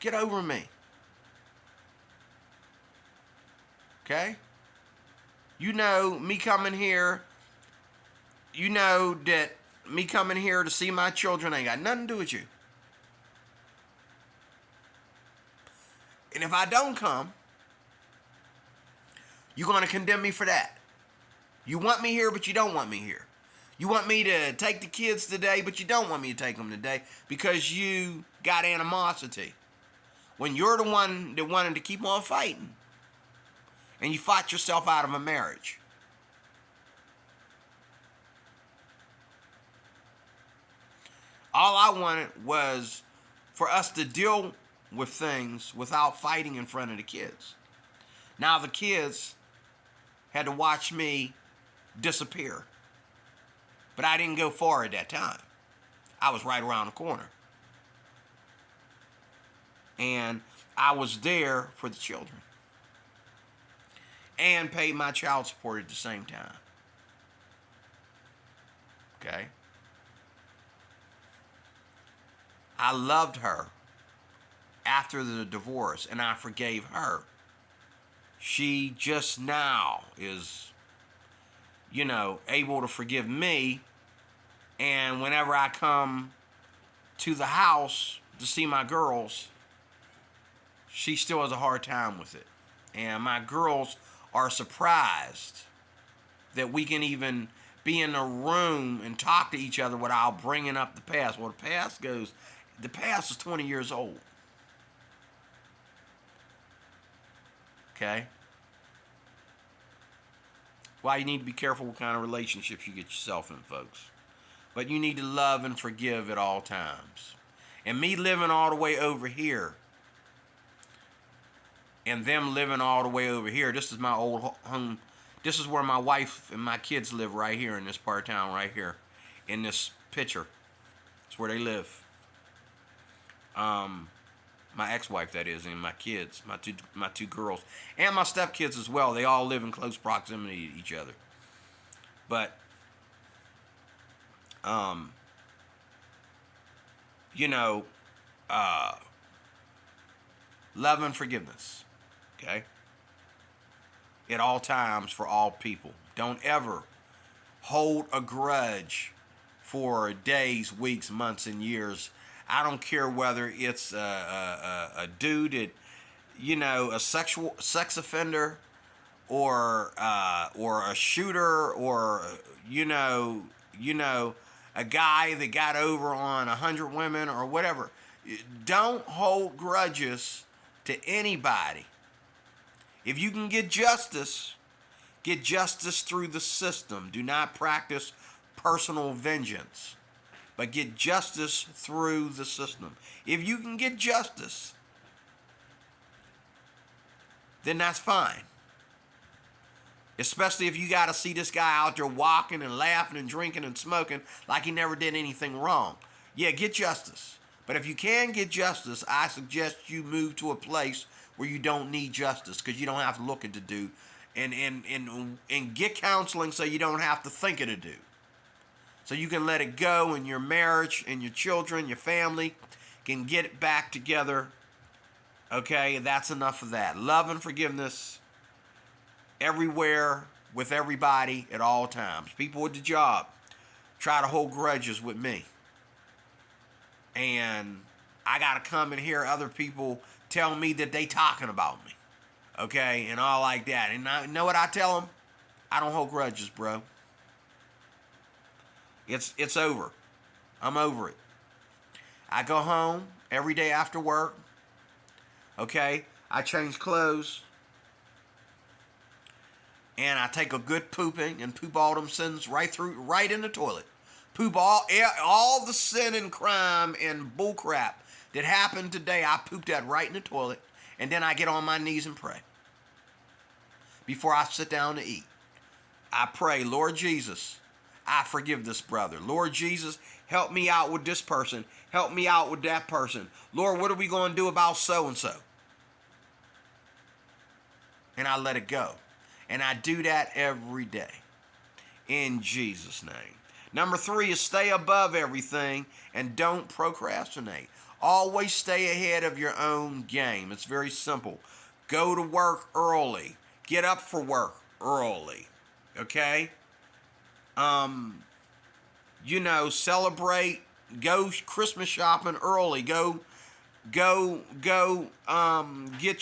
Get over me. Okay? You know, me coming here, you know that me coming here to see my children ain't got nothing to do with you. And if I don't come, you're going to condemn me for that. You want me here, but you don't want me here. You want me to take the kids today, but you don't want me to take them today because you got animosity. When you're the one that wanted to keep on fighting. And you fought yourself out of a marriage. All I wanted was for us to deal with things without fighting in front of the kids. Now the kids had to watch me disappear. But I didn't go far at that time. I was right around the corner. And I was there for the children. And paid my child support at the same time. Okay? I loved her after the divorce, and I forgave her. She just now is, able to forgive me. And whenever I come to the house to see my girls, she still has a hard time with it. And my girls are surprised that we can even be in a room and talk to each other without bringing up the past. Well, the past is 20 years old. Okay? Why you need to be careful what kind of relationships you get yourself in, folks. But you need to love and forgive at all times. And me living all the way over here and them living all the way over here, this is my old home. This is where my wife and my kids live, right here in this part of town, right here in this picture. It's where they live. My ex-wife, that is, and my kids, my two girls, and my stepkids as well. They all live in close proximity to each other. But love and forgiveness, okay? At all times for all people. Don't ever hold a grudge for days, weeks, months, and years. I don't care whether it's a dude that, a sex offender, or a shooter, or a guy that got over on 100 women or whatever. Don't hold grudges to anybody. If you can get justice through the system. Do not practice personal vengeance, but get justice through the system. If you can get justice, then that's fine. Especially if you got to see this guy out there walking and laughing and drinking and smoking like he never did anything wrong. Yeah, get justice. But if you can get justice, I suggest you move to a place where you don't need justice, because you don't have to look at the dude. And get counseling so you don't have to think of the dude. So you can let it go, and your marriage and your children, your family can get it back together. Okay, that's enough of that. Love and forgiveness everywhere, with everybody, at all times. People at the job try to hold grudges with me. And I got to come and hear other people tell me that they talking about me. Okay, and all like that. And you know what I tell them? I don't hold grudges, bro. It's over. I'm over it. I go home every day after work. Okay, I change clothes. And I take a good pooping and poop all them sins right in the toilet. Poop all the sin and crime and bull crap that happened today. I poop that right in the toilet. And then I get on my knees and pray. Before I sit down to eat, I pray, Lord Jesus, I forgive this brother. Lord Jesus, help me out with this person. Help me out with that person. Lord, what are we going to do about so-and-so? And I let it go. And I do that every day. In Jesus' name. Number 3 is stay above everything and don't procrastinate. Always stay ahead of your own game. It's very simple. Go to work early. Get up for work early. Okay? Celebrate, go Christmas shopping early. Get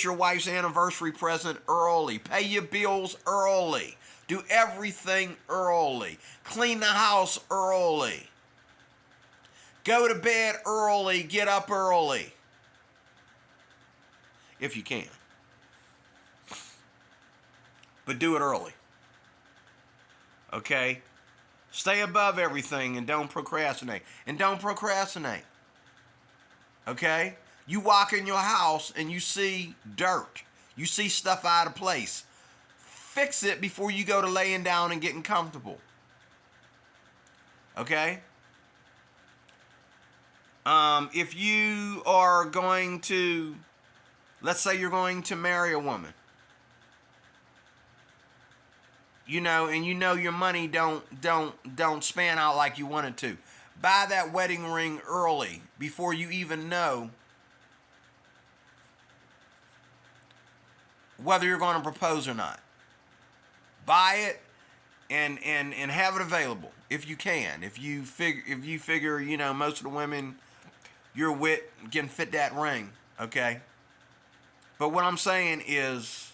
your wife's anniversary present early. Pay your bills early. Do everything early. Clean the house early. Go to bed early. Get up early. If you can. But do it early. Okay? Stay above everything and don't procrastinate. Okay? You walk in your house and you see dirt. You see stuff out of place. Fix it before you go to laying down and getting comfortable. Okay? If you are going to, let's say you're going to marry a woman, and your money don't span out like you want it to. Buy that wedding ring early before you even know whether you're going to propose or not. Buy it and have it available if you can. If you figure most of the women you're with can fit that ring, okay? But what I'm saying is,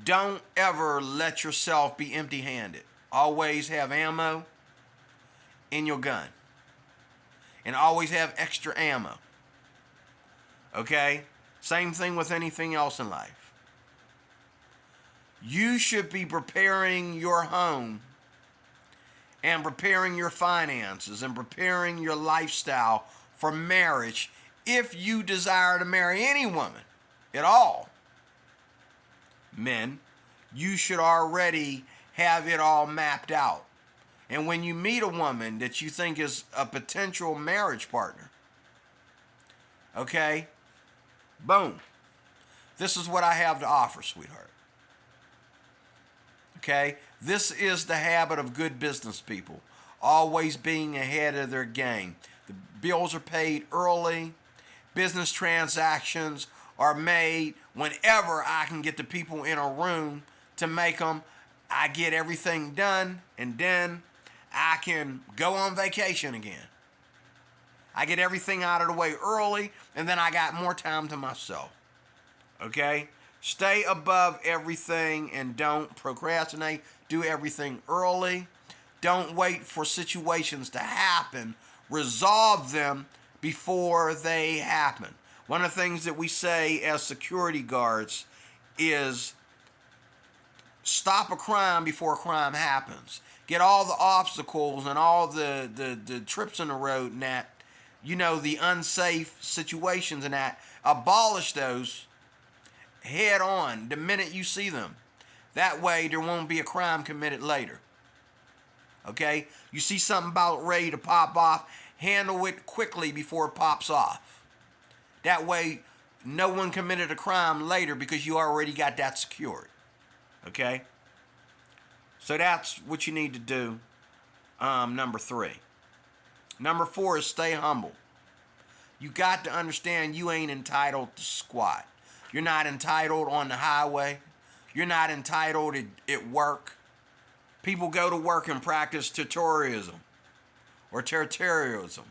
don't ever let yourself be empty-handed. Always have ammo in your gun. And always have extra ammo. Okay? Same thing with anything else in life. You should be preparing your home and preparing your finances and preparing your lifestyle for marriage if you desire to marry any woman at all. Men, you should already have it all mapped out. And when you meet a woman that you think is a potential marriage partner, okay, boom. This is what I have to offer, sweetheart. Okay? This is the habit of good business people, always being ahead of their game. The bills are paid early. Business transactions are made whenever I can get the people in a room to make them. I get everything done, and then I can go on vacation again. I get everything out of the way early, and then I got more time to myself. Okay? Stay above everything and don't procrastinate. Do everything early. Don't wait for situations to happen. Resolve them before they happen. One of the things that we say as security guards is stop a crime before a crime happens. Get all the obstacles and all the trips in the road and that, the unsafe situations and that. Abolish those head on the minute you see them. That way there won't be a crime committed later. Okay? You see something about ready to pop off, handle it quickly before it pops off. That way no one committed a crime later because you already got that secured. Okay? So that's what you need to do. Number 3. Number 4 is stay humble. You got to understand you ain't entitled to squat. You're not entitled on the highway. You're not entitled at work. People go to work and practice territorialism or territorialism.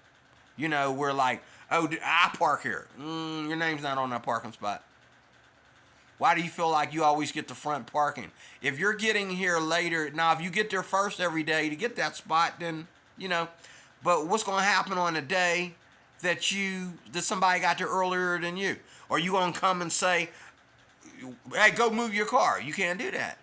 We're like, oh, I park here. Your name's not on that parking spot. Why do you feel like you always get the front parking? If you're getting here later, now if you get there first every day to get that spot, then, but what's going to happen on a day that somebody got there earlier than you? Or you going to come and say, hey, go move your car. You can't do that.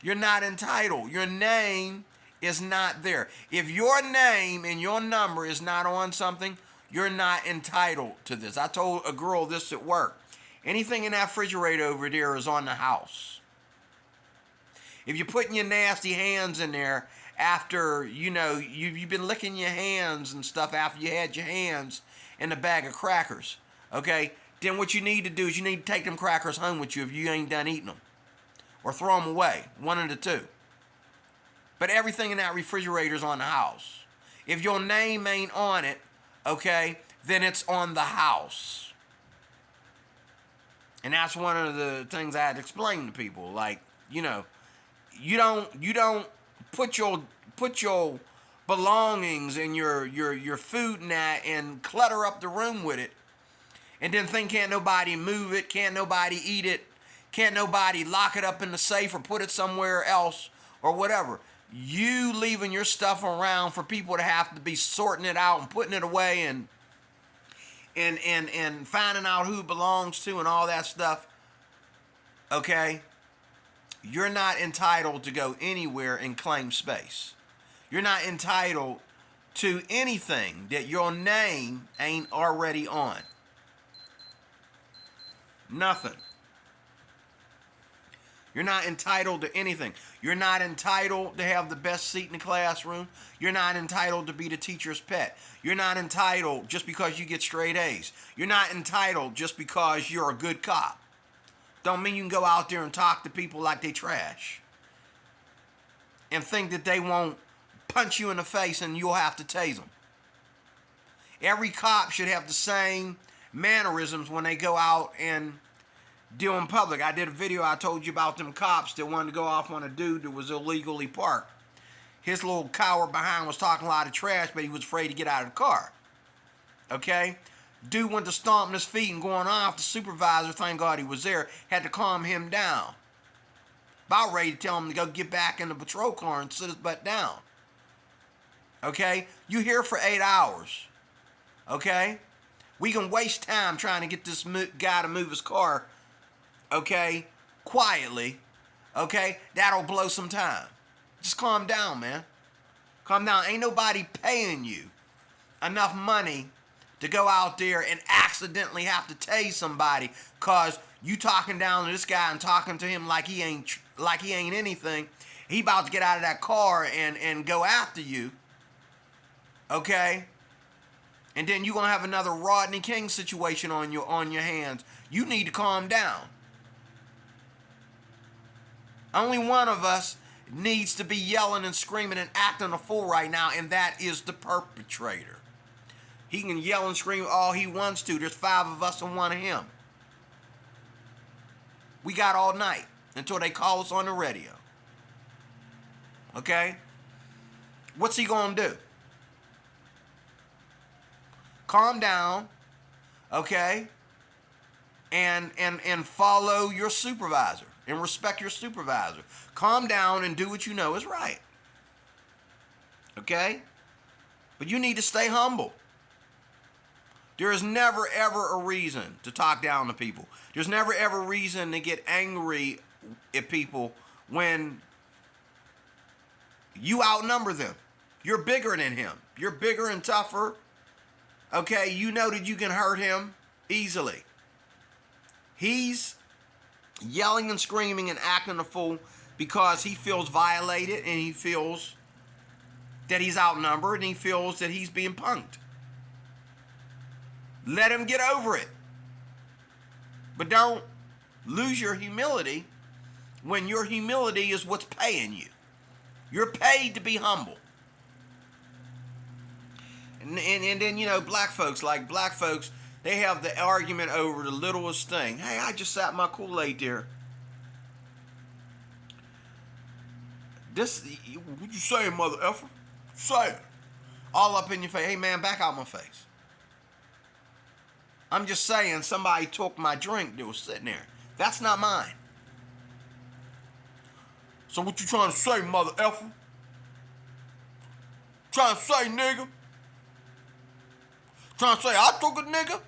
You're not entitled. Your name is not there. If your name and your number is not on something, you're not entitled to this. I told a girl this at work. Anything in that refrigerator over there is on the house. If you're putting your nasty hands in there after, you've been licking your hands and stuff after you had your hands in a bag of crackers, okay, then what you need to do is you need to take them crackers home with you if you ain't done eating them. Or throw them away, one of the two. But everything in that refrigerator is on the house. If your name ain't on it, okay, then it's on the house. And that's one of the things I had to explain to people. Like, you know, you don't put your belongings and your food in that and clutter up the room with it, and then think can't nobody move it, can't nobody eat it, can't nobody lock it up in the safe or put it somewhere else or whatever. You leaving your stuff around for people to have to be sorting it out and putting it away and finding out who it belongs to and all that stuff, okay? You're not entitled to go anywhere and claim space. You're not entitled to anything that your name ain't already on. Nothing. You're not entitled to anything. You're not entitled to have the best seat in the classroom. You're not entitled to be the teacher's pet. You're not entitled just because you get straight A's. You're not entitled just because you're a good cop. Don't mean you can go out there and talk to people like they trash and think that they won't punch you in the face and you'll have to tase them. Every cop should have the same mannerisms when they go out and deal in public. I did a video, I told you about them cops that wanted to go off on a dude that was illegally parked. His little coward behind was talking a lot of trash, but he was afraid to get out of the car. Okay? Dude went to stomping his feet and going off. The supervisor, thank God he was there, had to calm him down. About ready to tell him to go get back in the patrol car and sit his butt down. Okay? You here for 8 hours. Okay? We can waste time trying to get this guy to move his car, okay, quietly, okay? That'll blow some time. Just calm down, man. Calm down. Ain't nobody paying you enough money to go out there and accidentally have to tase somebody because you talking down to this guy and talking to him like he ain't anything. He about to get out of that car and go after you, okay? And then you're going to have another Rodney King situation on your hands. You need to calm down. Only one of us needs to be yelling and screaming and acting a fool right now, and that is the perpetrator. He can yell and scream all he wants to. There's 5 of us and 1 of him. We got all night until they call us on the radio. Okay? What's he going to do? Calm down, okay, and follow your supervisor and respect your supervisor. Calm down and do what you know is right, okay? But you need to stay humble. There is never, ever a reason to talk down to people. There's never, ever a reason to get angry at people when you outnumber them. You're bigger than him. You're bigger and tougher. Okay, you know that you can hurt him easily. He's yelling and screaming and acting a fool because he feels violated and he feels that he's outnumbered and he feels that he's being punked. Let him get over it. But don't lose your humility when your humility is what's paying you. You're paid to be humble. And then, you know, black folks, they have the argument over the littlest thing. Hey, I just sat my Kool-Aid there. What you saying, mother effer? Say it. All up in your face. Hey, man, back out my face. I'm just saying somebody took my drink that was sitting there. That's not mine. So what you trying to say, mother effer? Trying to say, nigga? Trying to say I took a nigga?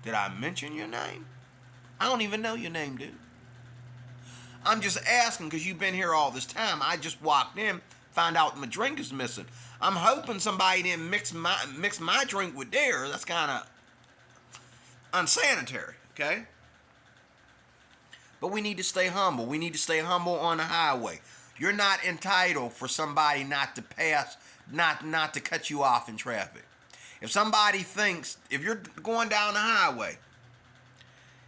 Did I mention your name? I don't even know your name, dude. I'm just asking because you've been here all this time. I just walked in, found out my drink is missing. I'm hoping somebody didn't mix my drink with theirs. That's kind of unsanitary, okay? But we need to stay humble. We need to stay humble on the highway. You're not entitled for somebody not to pass, not to cut you off in traffic. If somebody thinks, if you're going down the highway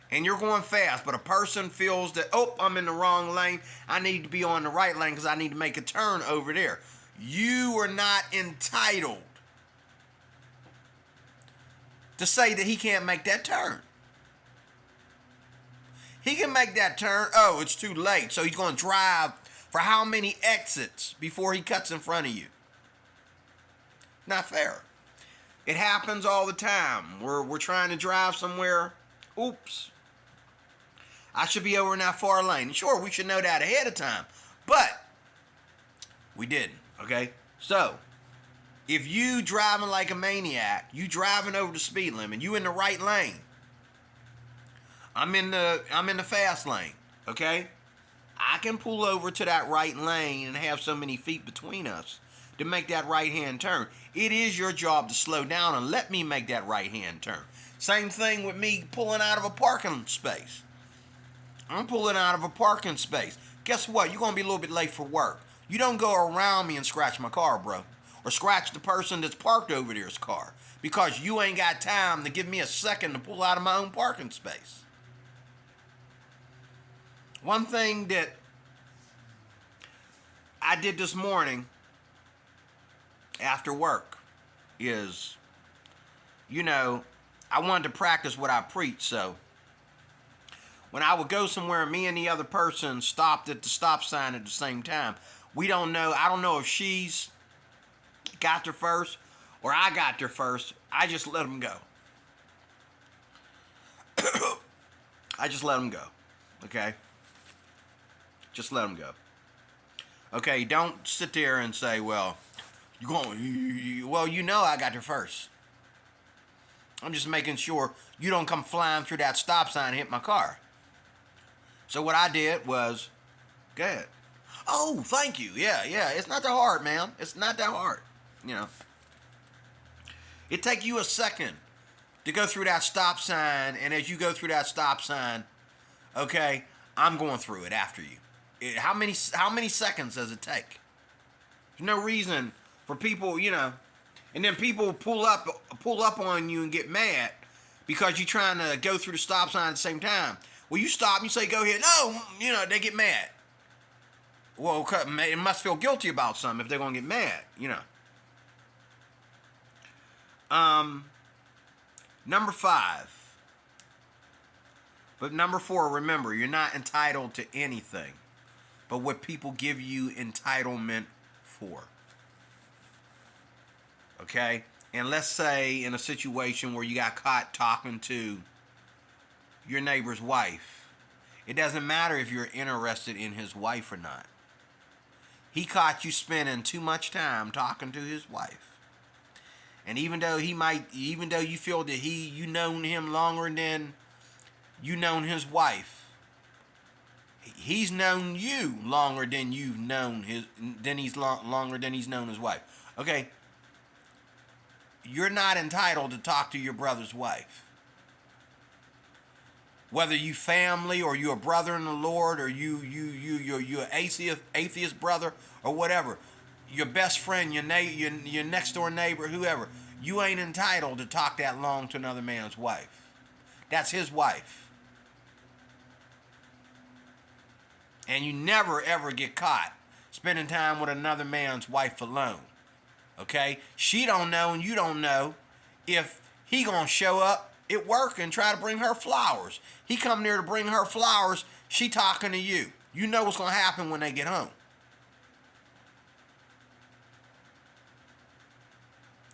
and you're going fast, but a person feels that, oh, I'm in the wrong lane, I need to be on the right lane because I need to make a turn over there. You are not entitled to say that he can't make that turn. He can make that turn. Oh, it's too late. So he's going to drive for how many exits before he cuts in front of you? Not fair. It happens all the time. We're trying to drive somewhere. Oops. I should be over in that far lane. Sure, we should know that ahead of time. But we didn't, okay? So, if you driving like a maniac, you driving over the speed limit, you in the right lane. I'm in the fast lane, okay? I can pull over to that right lane and have so many feet between us to make that right-hand turn. It is your job to slow down and let me make that right-hand turn. Same thing with me pulling out of a parking space. I'm pulling out of a parking space. Guess what? You're going to be a little bit late for work. You don't go around me and scratch my car, bro. Or scratch the person that's parked over there's car. Because you ain't got time to give me a second to pull out of my own parking space. One thing that I did this morning after work is, I wanted to practice what I preach, so when I would go somewhere, me and the other person stopped at the stop sign at the same time. I don't know if she's got there first or I got there first. I just let them go. I just let them go. Okay? Just let them go. Okay, don't sit there and say, well, I got there first. I'm just making sure you don't come flying through that stop sign and hit my car. So what I did was, go ahead. Oh, thank you. Yeah. It's not that hard, man. It's not that hard. It take you a second to go through that stop sign, and as you go through that stop sign, okay, I'm going through it after you. How many seconds does it take? There's no reason for people, and then people pull up on you and get mad because you're trying to go through the stop sign at the same time. Well, you stop and you say, go ahead. No, they get mad. Well, it must feel guilty about something if they're going to get mad, Number 5. But number 4, remember, you're not entitled to anything but what people give you entitlement for. Okay? And let's say in a situation where you got caught talking to your neighbor's wife. It doesn't matter if you're interested in his wife or not. He caught you spending too much time talking to his wife. And even though you feel that you known him longer than you known his wife, he's known you longer than you've known longer than he's known his wife. Okay? You're not entitled to talk to your brother's wife. Whether you family or you're a brother in the Lord or you're atheist brother or whatever, your best friend, your next door neighbor, whoever, you ain't entitled to talk that long to another man's wife. That's his wife. And you never ever get caught spending time with another man's wife alone. Okay? She don't know and you don't know if he gonna show up at work and try to bring her flowers. He come there to bring her flowers. She talking to you. You know what's going to happen when they get home.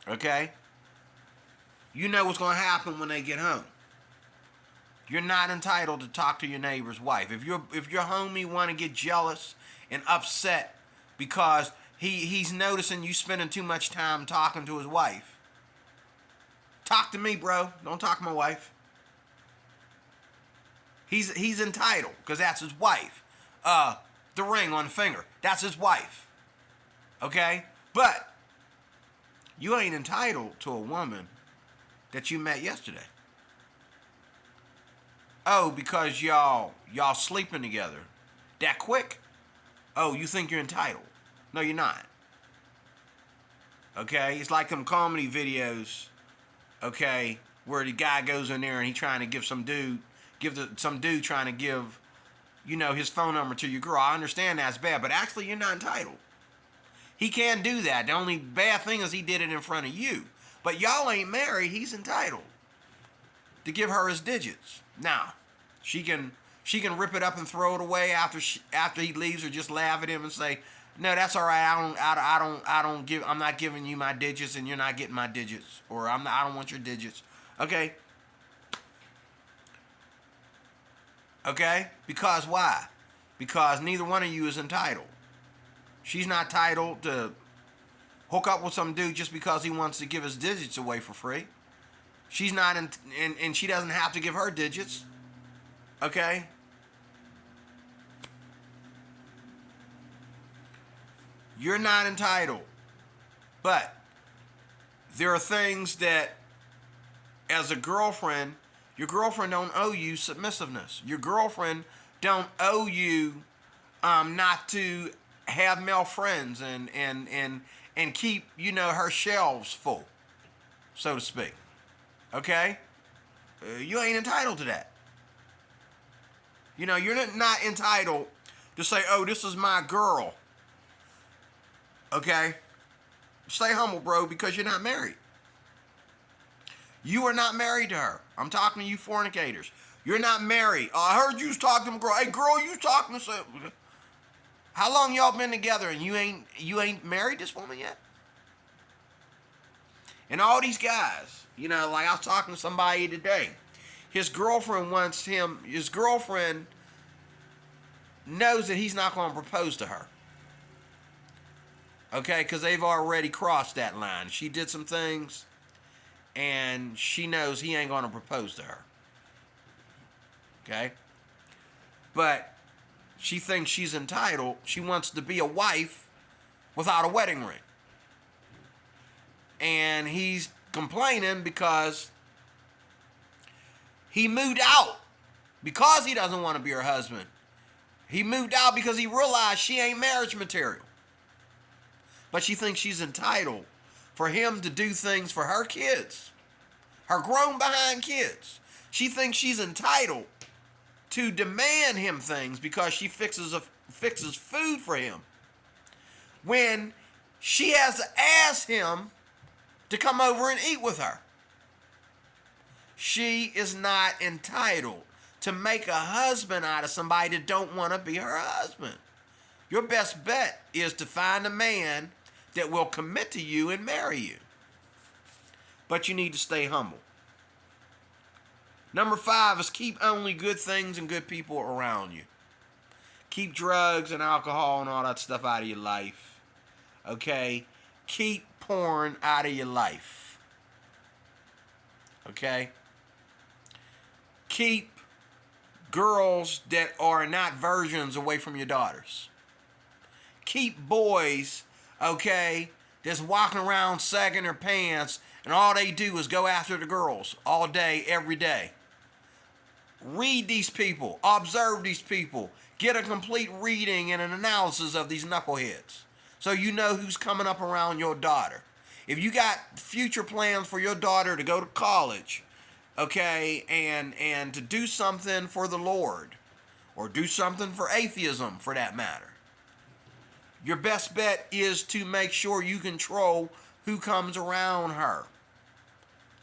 Okay? You know what's going to happen when they get home. You're not entitled to talk to your neighbor's wife. If your homie want to get jealous and upset because he's noticing you spending too much time talking to his wife, talk to me, bro. Don't talk to my wife. He's entitled because that's his wife. The ring on the finger, that's his wife. Okay? But you ain't entitled to a woman that you met yesterday. Oh, because y'all sleeping together that quick? Oh, you think you're entitled? No, you're not. Okay? It's like them comedy videos. Okay, where the guy goes in there and he trying to give some dude trying to give, his phone number to your girl. I understand that's bad, but actually you're not entitled. He can't do that. The only bad thing is he did it in front of you. But y'all ain't married. He's entitled to give her his digits. Now, she can She can rip it up and throw it away after he leaves, or just laugh at him and say, "No, that's all right. I'm not giving you my digits, and you're not getting my digits, or I don't want your digits." Okay. Okay? Because why? Because neither one of you is entitled. She's not entitled to hook up with some dude just because he wants to give his digits away for free. She's not, and she doesn't have to give her digits. Okay? You're not entitled. But there are things that, as a girlfriend, your girlfriend don't owe you submissiveness. Your girlfriend don't owe you not to have male friends and keep, her shelves full, so to speak. Okay? You ain't entitled to that. You're not entitled to say, "Oh, this is my girl." Okay? Stay humble, bro, because you're not married. You are not married to her. I'm talking to you fornicators. You're not married. I heard you was talking to them, girl. Hey, girl, you talking to some... How long y'all been together and you ain't married this woman yet? And all these guys, like I was talking to somebody today. His girlfriend knows that he's not going to propose to her. Okay, because they've already crossed that line. She did some things, and she knows he ain't going to propose to her. Okay? But she thinks she's entitled. She wants to be a wife without a wedding ring. And he's complaining because he moved out because he doesn't want to be her husband. He moved out because he realized she ain't marriage material. But she thinks she's entitled for him to do things for her kids, her grown behind kids. She thinks she's entitled to demand him things because she fixes food for him, when she has to ask him to come over and eat with her. She is not entitled to make a husband out of somebody that don't want to be her husband. Your best bet is to find a man that will commit to you and marry you. But you need to stay humble. Number 5 is keep only good things and good people around you. Keep drugs and alcohol and all that stuff out of your life. Okay? Keep porn out of your life. Okay? Keep girls that are not virgins away from your daughters. Keep boys, okay, that's walking around sagging their pants and all they do is go after the girls all day, every day. Read these people. Observe these people. Get a complete reading and an analysis of these knuckleheads so you know who's coming up around your daughter. If you got future plans for your daughter to go to college, okay, and to do something for the Lord, or do something for atheism for that matter, your best bet is to make sure you control who comes around her.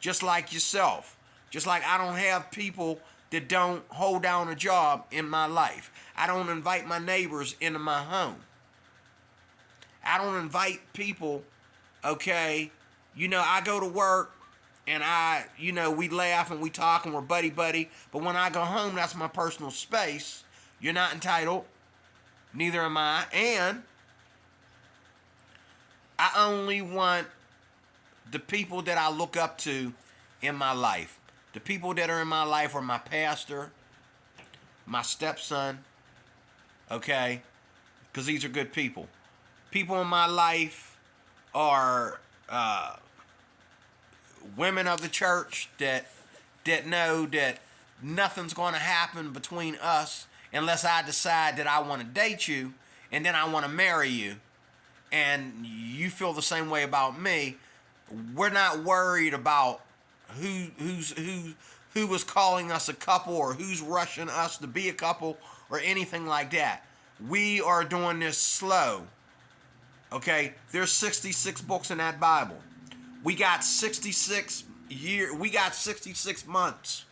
Just like yourself. Just like I don't have people that don't hold down a job in my life. I don't invite my neighbors into my home. I don't invite people, okay, I go to work and we laugh and we talk and we're buddy, but when I go home, that's my personal space. You're not entitled. Neither am I. And I only want the people that I look up to in my life. The people that are in my life are my pastor, my stepson, okay? Because these are good people. People in my life are women of the church that know that nothing's going to happen between us unless I decide that I want to date you and then I want to marry you. And you feel the same way about me. We're not worried about who was calling us a couple or who's rushing us to be a couple or anything like that. We are doing this slow. Okay? There's 66 books in that Bible. We got 66 months.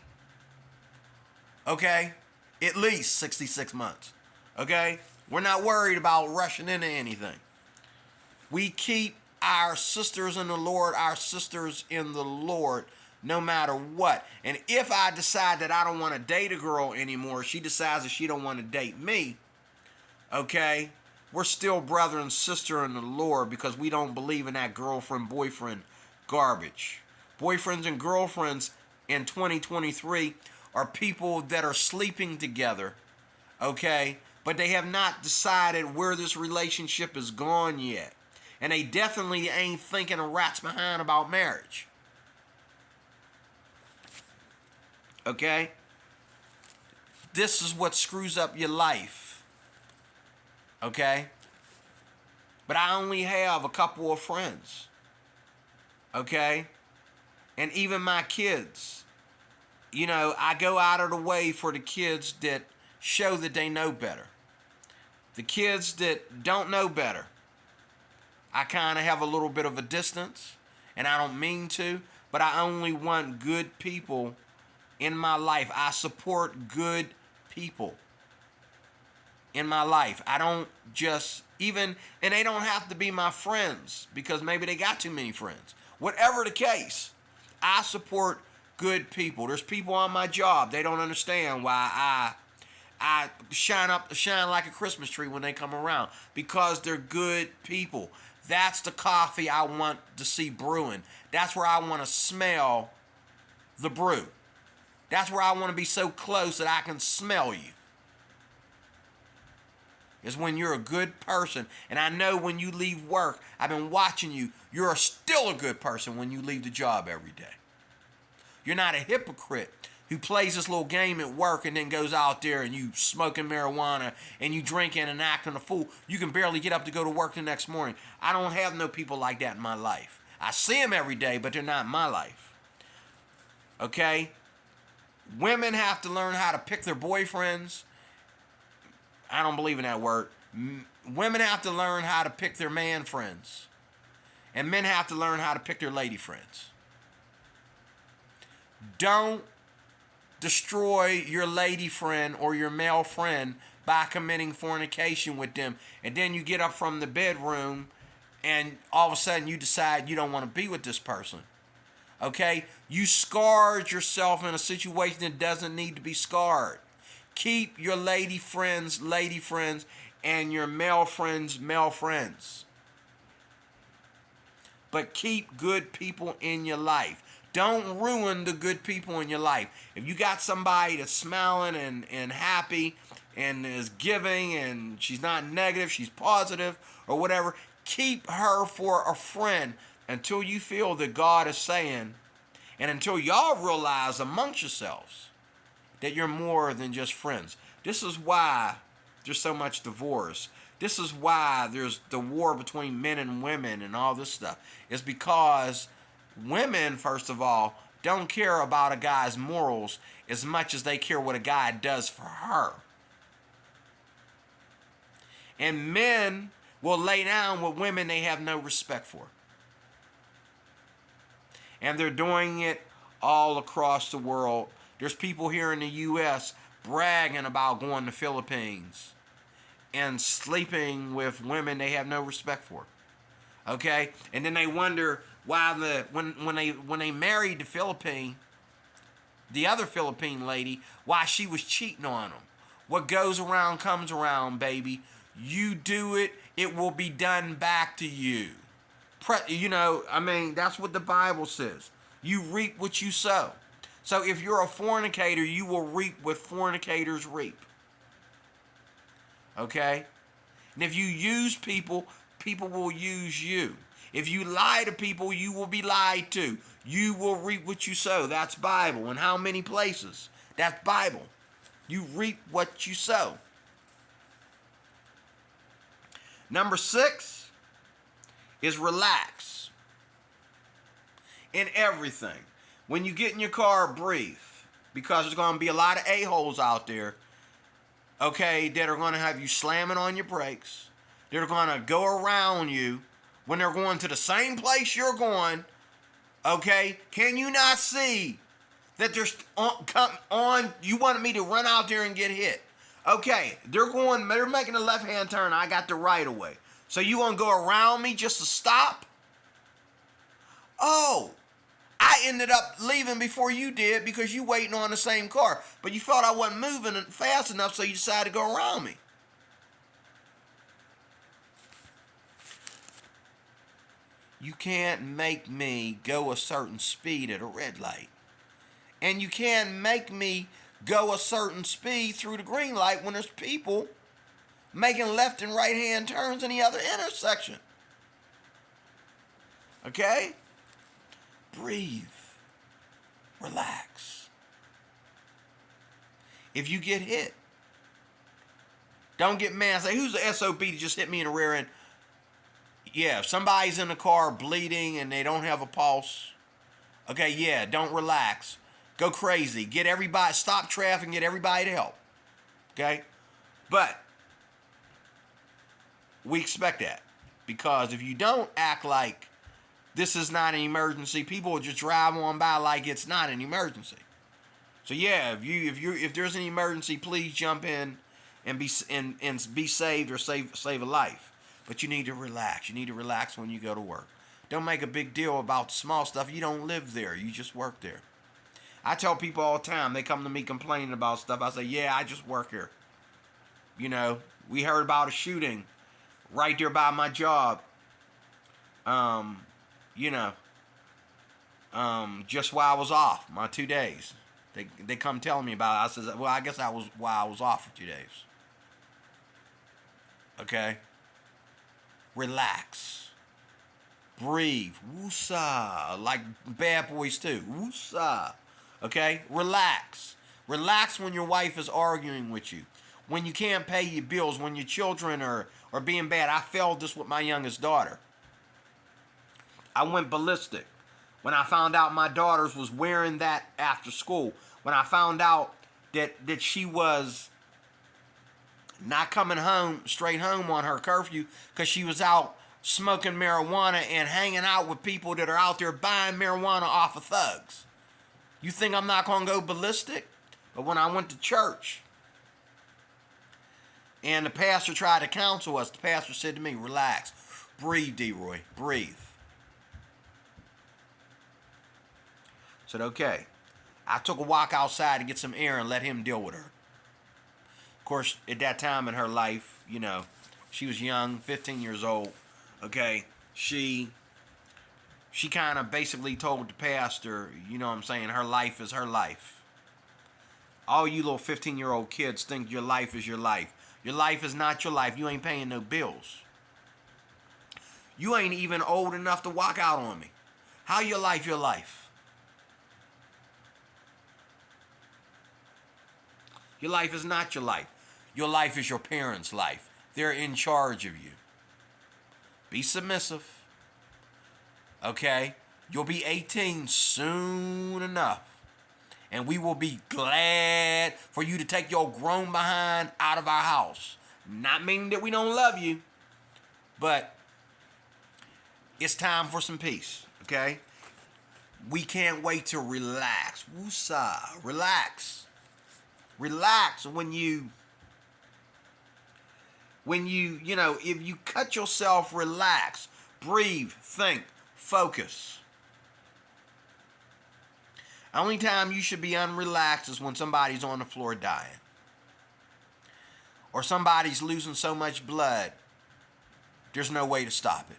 Okay? At least 66 months. Okay? We're not worried about rushing into anything. We keep our sisters in the Lord, our sisters in the Lord, no matter what. And if I decide that I don't want to date a girl anymore, she decides that she don't want to date me, okay, we're still brother and sister in the Lord because we don't believe in that girlfriend, boyfriend garbage. Boyfriends and girlfriends in 2023 are people that are sleeping together, okay, but they have not decided where this relationship is gone yet. And they definitely ain't thinking a rat's behind about marriage. Okay? This is what screws up your life. Okay? But I only have a couple of friends. Okay? And even my kids. You know, I go out of the way for the kids that show that they know better. The kids that don't know better, I kind of have a little bit of a distance, and I don't mean to, but I only want good people in my life. I support good people in my life. I don't just and they don't have to be my friends because maybe they got too many friends. Whatever the case, I support good people. There's people on my job, they don't understand why I shine like a Christmas tree when they come around because they're good people. That's the coffee I want to see brewing. That's where I want to smell the brew. That's where I want to be so close that I can smell you. Is when you're a good person. And I know when you leave work, I've been watching you, you're still a good person when you leave the job every day. You're not a hypocrite who plays this little game at work and then goes out there and you smoking marijuana and you drinking and acting a fool. You can barely get up to go to work the next morning. I don't have no people like that in my life. I see them every day, but they're not in my life. Okay? Women have to learn how to pick their boyfriends. I don't believe in that word. Women have to learn how to pick their man friends. And men have to learn how to pick their lady friends. Don't destroy your lady friend or your male friend by committing fornication with them. And then you get up from the bedroom and all of a sudden you decide you don't want to be with this person. Okay? You scarred yourself in a situation that doesn't need to be scarred. Keep your lady friends, and your male friends, male friends. But keep good people in your life. Don't ruin the good people in your life. If you got somebody that's smiling and happy and is giving and she's not negative, she's positive or whatever, keep her for a friend until you feel that God is saying, and until y'all realize amongst yourselves that you're more than just friends. This is why there's so much divorce. This is why there's the war between men and women and all this stuff. It's because women, first of all, don't care about a guy's morals as much as they care what a guy does for her. And men will lay down with women they have no respect for. And they're doing it all across the world. There's people here in the U.S. bragging about going to Philippines and sleeping with women they have no respect for. Okay? And then they wonder why when they married the other Philippine lady, why she was cheating on them. What goes around comes around, baby. You do it, it will be done back to you. That's what the Bible says. You reap what you sow. So if you're a fornicator, you will reap what fornicators reap. Okay? And if you use people, people will use you. If you lie to people, you will be lied to. You will reap what you sow. That's Bible. And how many places? That's Bible. You reap what you sow. Number 6 is relax in everything. When you get in your car, breathe. Because there's going to be a lot of a-holes out there, okay, that are going to have you slamming on your brakes. They're going to go around you when they're going to the same place you're going. Okay? Can you not see that they're come on. You wanted me to run out there and get hit. Okay, they're making a left-hand turn. I got the right of way. So you want to go around me just to stop? Oh, I ended up leaving before you did because you waiting on the same car. But you thought I wasn't moving fast enough, so you decided to go around me. You can't make me go a certain speed at a red light. And you can't make me go a certain speed through the green light when there's people making left and right hand turns in the other intersection. Okay? Breathe. Relax. If you get hit, don't get mad and say, who's the SOB to just hit me in the rear end? Yeah, if somebody's in the car bleeding and they don't have a pulse, okay, yeah, don't relax. Go crazy. Get everybody, stop traffic and get everybody to help. Okay? But we expect that. Because if you don't act like this is not an emergency, people will just drive on by like it's not an emergency. So yeah, if there's an emergency, please jump in and be saved or save a life. But you need to relax. You need to relax when you go to work. Don't make a big deal about small stuff. You don't live there. You just work there. I tell people all the time, they come to me complaining about stuff. I say, yeah, I just work here. You know, we heard about a shooting right there by my job. Just while I was off, my 2 days. They come telling me about it. I says, well, I guess I was while I was off for 2 days. Okay? Relax. Breathe. Woosah. Like Bad Boys too. Woosah. Okay? Relax. Relax when your wife is arguing with you. When you can't pay your bills. When your children are being bad. I felt this with my youngest daughter. I went ballistic when I found out my daughters was wearing that after school. When I found out that she was not coming straight home on her curfew because she was out smoking marijuana and hanging out with people that are out there buying marijuana off of thugs. You think I'm not going to go ballistic? But when I went to church and the pastor tried to counsel us, the pastor said to me, relax, breathe, D-Roy, breathe. I said, okay. I took a walk outside to get some air and let him deal with her. Of course, at that time in her life, you know, she was young, 15 years old. Okay, she kind of basically told the pastor, you know what I'm saying, her life is her life. All you little 15-year-old kids think your life is your life. Your life is not your life. You ain't paying no bills. You ain't even old enough to walk out on me. How your life your life? Your life is not your life. Your life is your parents' life. They're in charge of you. Be submissive. Okay? You'll be 18 soon enough. And we will be glad for you to take your grown behind out of our house. Not meaning that we don't love you, but it's time for some peace. Okay? We can't wait to relax. Woosah. Relax. Relax when you if you cut yourself, relax, breathe, think, focus. Only time you should be unrelaxed is when somebody's on the floor dying. Or somebody's losing so much blood, there's no way to stop it.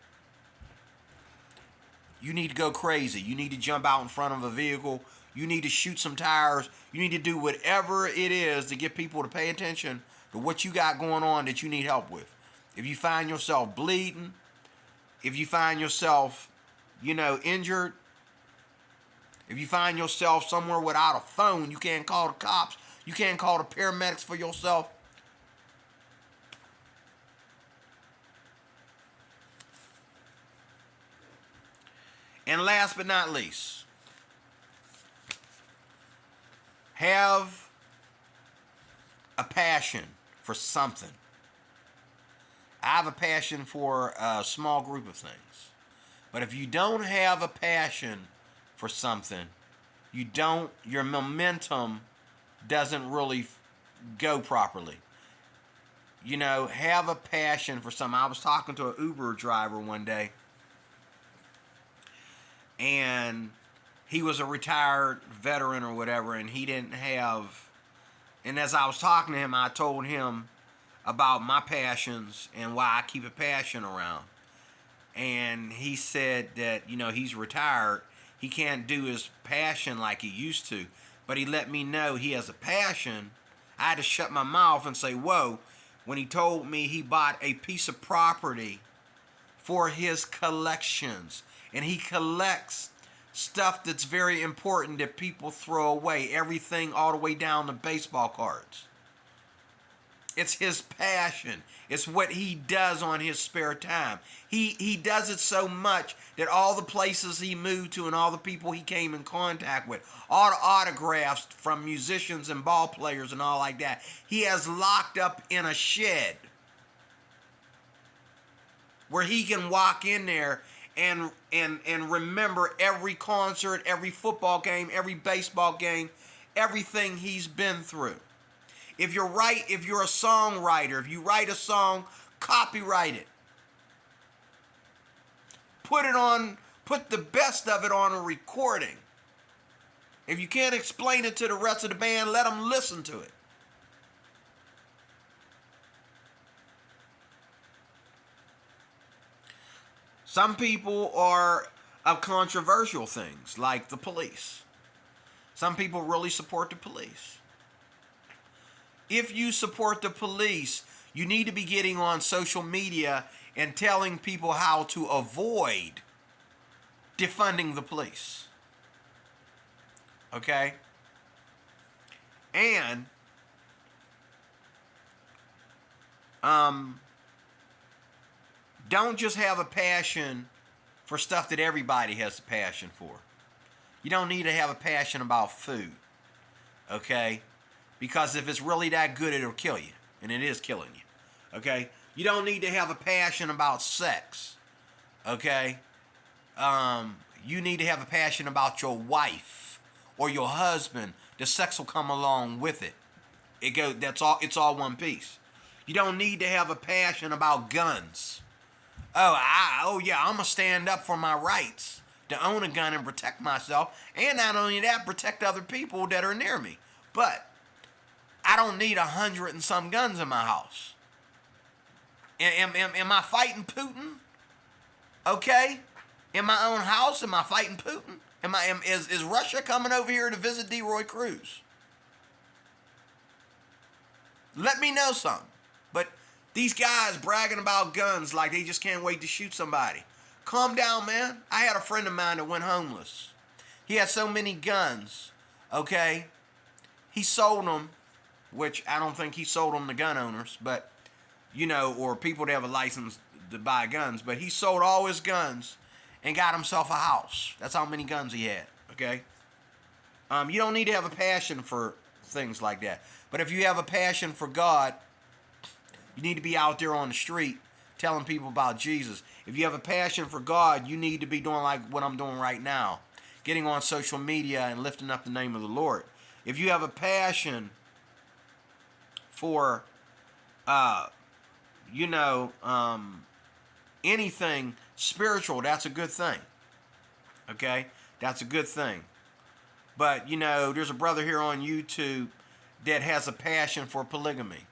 You need to go crazy. You need to jump out in front of a vehicle. You need to shoot some tires. You need to do whatever it is to get people to pay attention to what you got going on that you need help with. If you find yourself bleeding, if you find yourself, injured, if you find yourself somewhere without a phone, you can't call the cops, you can't call the paramedics for yourself. And last but not least, have a passion for something. I have a passion for a small group of things. But if you don't have a passion for something, your momentum doesn't really go properly. Have a passion for something. I was talking to an Uber driver one day, and he was a retired veteran or whatever, and he didn't have. And as I was talking to him, I told him about my passions and why I keep a passion around. And he said that, he's retired. He can't do his passion like he used to. But he let me know he has a passion. I had to shut my mouth and say, whoa, when he told me he bought a piece of property for his collections. And he collects stuff that's very important that people throw away. Everything all the way down to baseball cards. It's his passion. It's what he does on his spare time. He does it so much that all the places he moved to and all the people he came in contact with, all the autographs from musicians and ball players and all like that, he has locked up in a shed where he can walk in there and remember every concert, every football game, every baseball game, everything he's been through. If you're a songwriter, if you write a song, copyright it. Put the best of it on a recording. If you can't explain it to the rest of the band, let them listen to it. Some people are of controversial things, like the police. Some people really support the police. If you support the police, you need to be getting on social media and telling people how to avoid defunding the police. Okay? And don't just have a passion for stuff that everybody has a passion for. You don't need to have a passion about food. Okay? Because if it's really that good, it'll kill you. And it is killing you. Okay? You don't need to have a passion about sex. Okay? You need to have a passion about your wife or your husband. The sex will come along with it. It's all one piece. You don't need to have a passion about guns. I'm going to stand up for my rights to own a gun and protect myself. And not only that, protect other people that are near me. But I don't need 100 and some guns in my house. Am I fighting Putin? Okay? In my own house, am I fighting Putin? Is Russia coming over here to visit DeRoy Cruz? Let me know something. But these guys bragging about guns like they just can't wait to shoot somebody. Calm down, man. I had a friend of mine that went homeless. He had so many guns, okay? He sold them, which I don't think he sold them to gun owners, but, or people that have a license to buy guns. But he sold all his guns and got himself a house. That's how many guns he had, okay? You don't need to have a passion for things like that. But if you have a passion for God, you need to be out there on the street telling people about Jesus. If you have a passion for God, you need to be doing like what I'm doing right now, getting on social media and lifting up the name of the Lord. If you have a passion for, anything spiritual, that's a good thing. Okay? That's a good thing. But, there's a brother here on YouTube that has a passion for polygamy.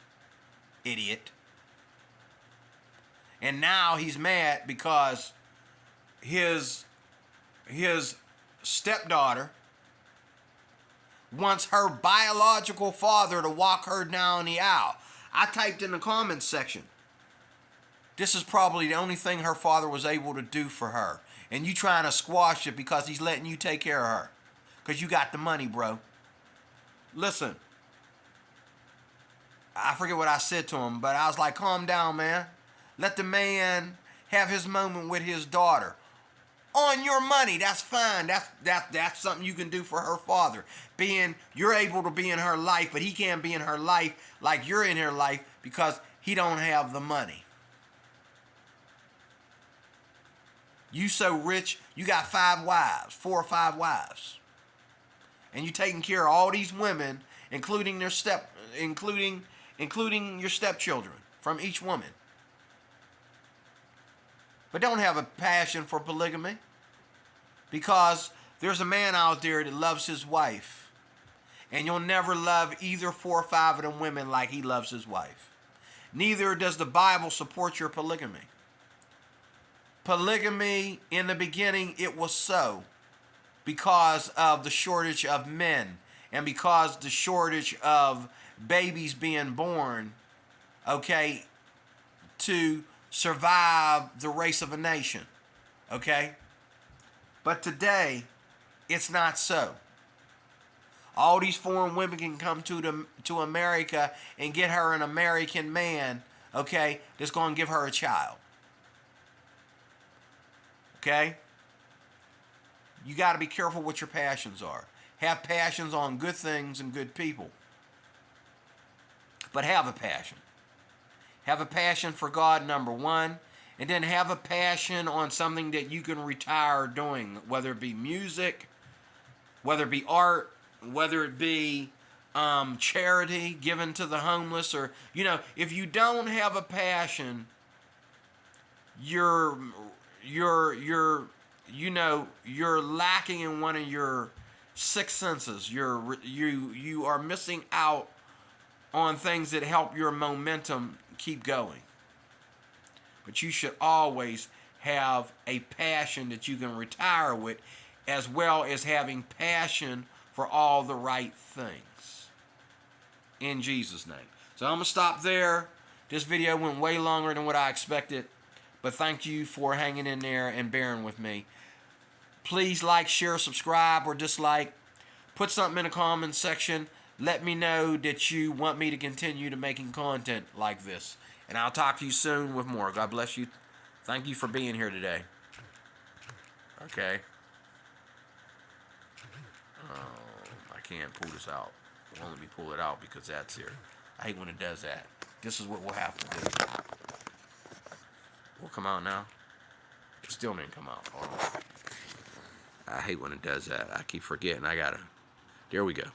Idiot. And now he's mad because his stepdaughter wants her biological father to walk her down the aisle. I typed in the comments section, this is probably the only thing her father was able to do for her. And you trying to squash it because he's letting you take care of her. Because you got the money, bro. Listen. I forget what I said to him, but I was like, calm down, man. Let the man have his moment with his daughter. On your money, that's fine. That's something you can do for her father. You're able to be in her life, but he can't be in her life like you're in her life because he don't have the money. You so rich, you got 4 or 5 wives. and you taking care of all these women, including your stepchildren from each woman, but don't have a passion for polygamy, because there's a man out there that loves his wife, and you'll never love either 4 or 5 of them women like he loves his wife. Neither does the Bible support your polygamy. Polygamy, in the beginning, it was so because of the shortage of men and because the shortage of babies being born, okay, to survive the race of a nation, okay? But today, it's not so. All these foreign women can come to America and get her an American man, okay, that's going to give her a child. Okay? You got to be careful what your passions are. Have passions on good things and good people. But have a passion. Have a passion for God, number one. And then have a passion on something that you can retire doing, whether it be music, whether it be art, whether it be charity given to the homeless, or, if you don't have a passion, you're lacking in one of your 6 senses. You are missing out on things that help your momentum keep going. But you should always have a passion that you can retire with, as well as having passion for all the right things. In Jesus' name. So I'm going to stop there. This video went way longer than what I expected. But thank you for hanging in there and bearing with me. Please like, share, subscribe, or dislike. Put something in the comments section. Let me know that you want me to continue to making content like this. And I'll talk to you soon with more. God bless you. Thank you for being here today. Okay. I can't pull this out. Won't let me pull it out because that's here. I hate when it does that. This is what we'll have to do. Will come out now? It still didn't come out. Hold on. I hate when it does that. I keep forgetting. There we go.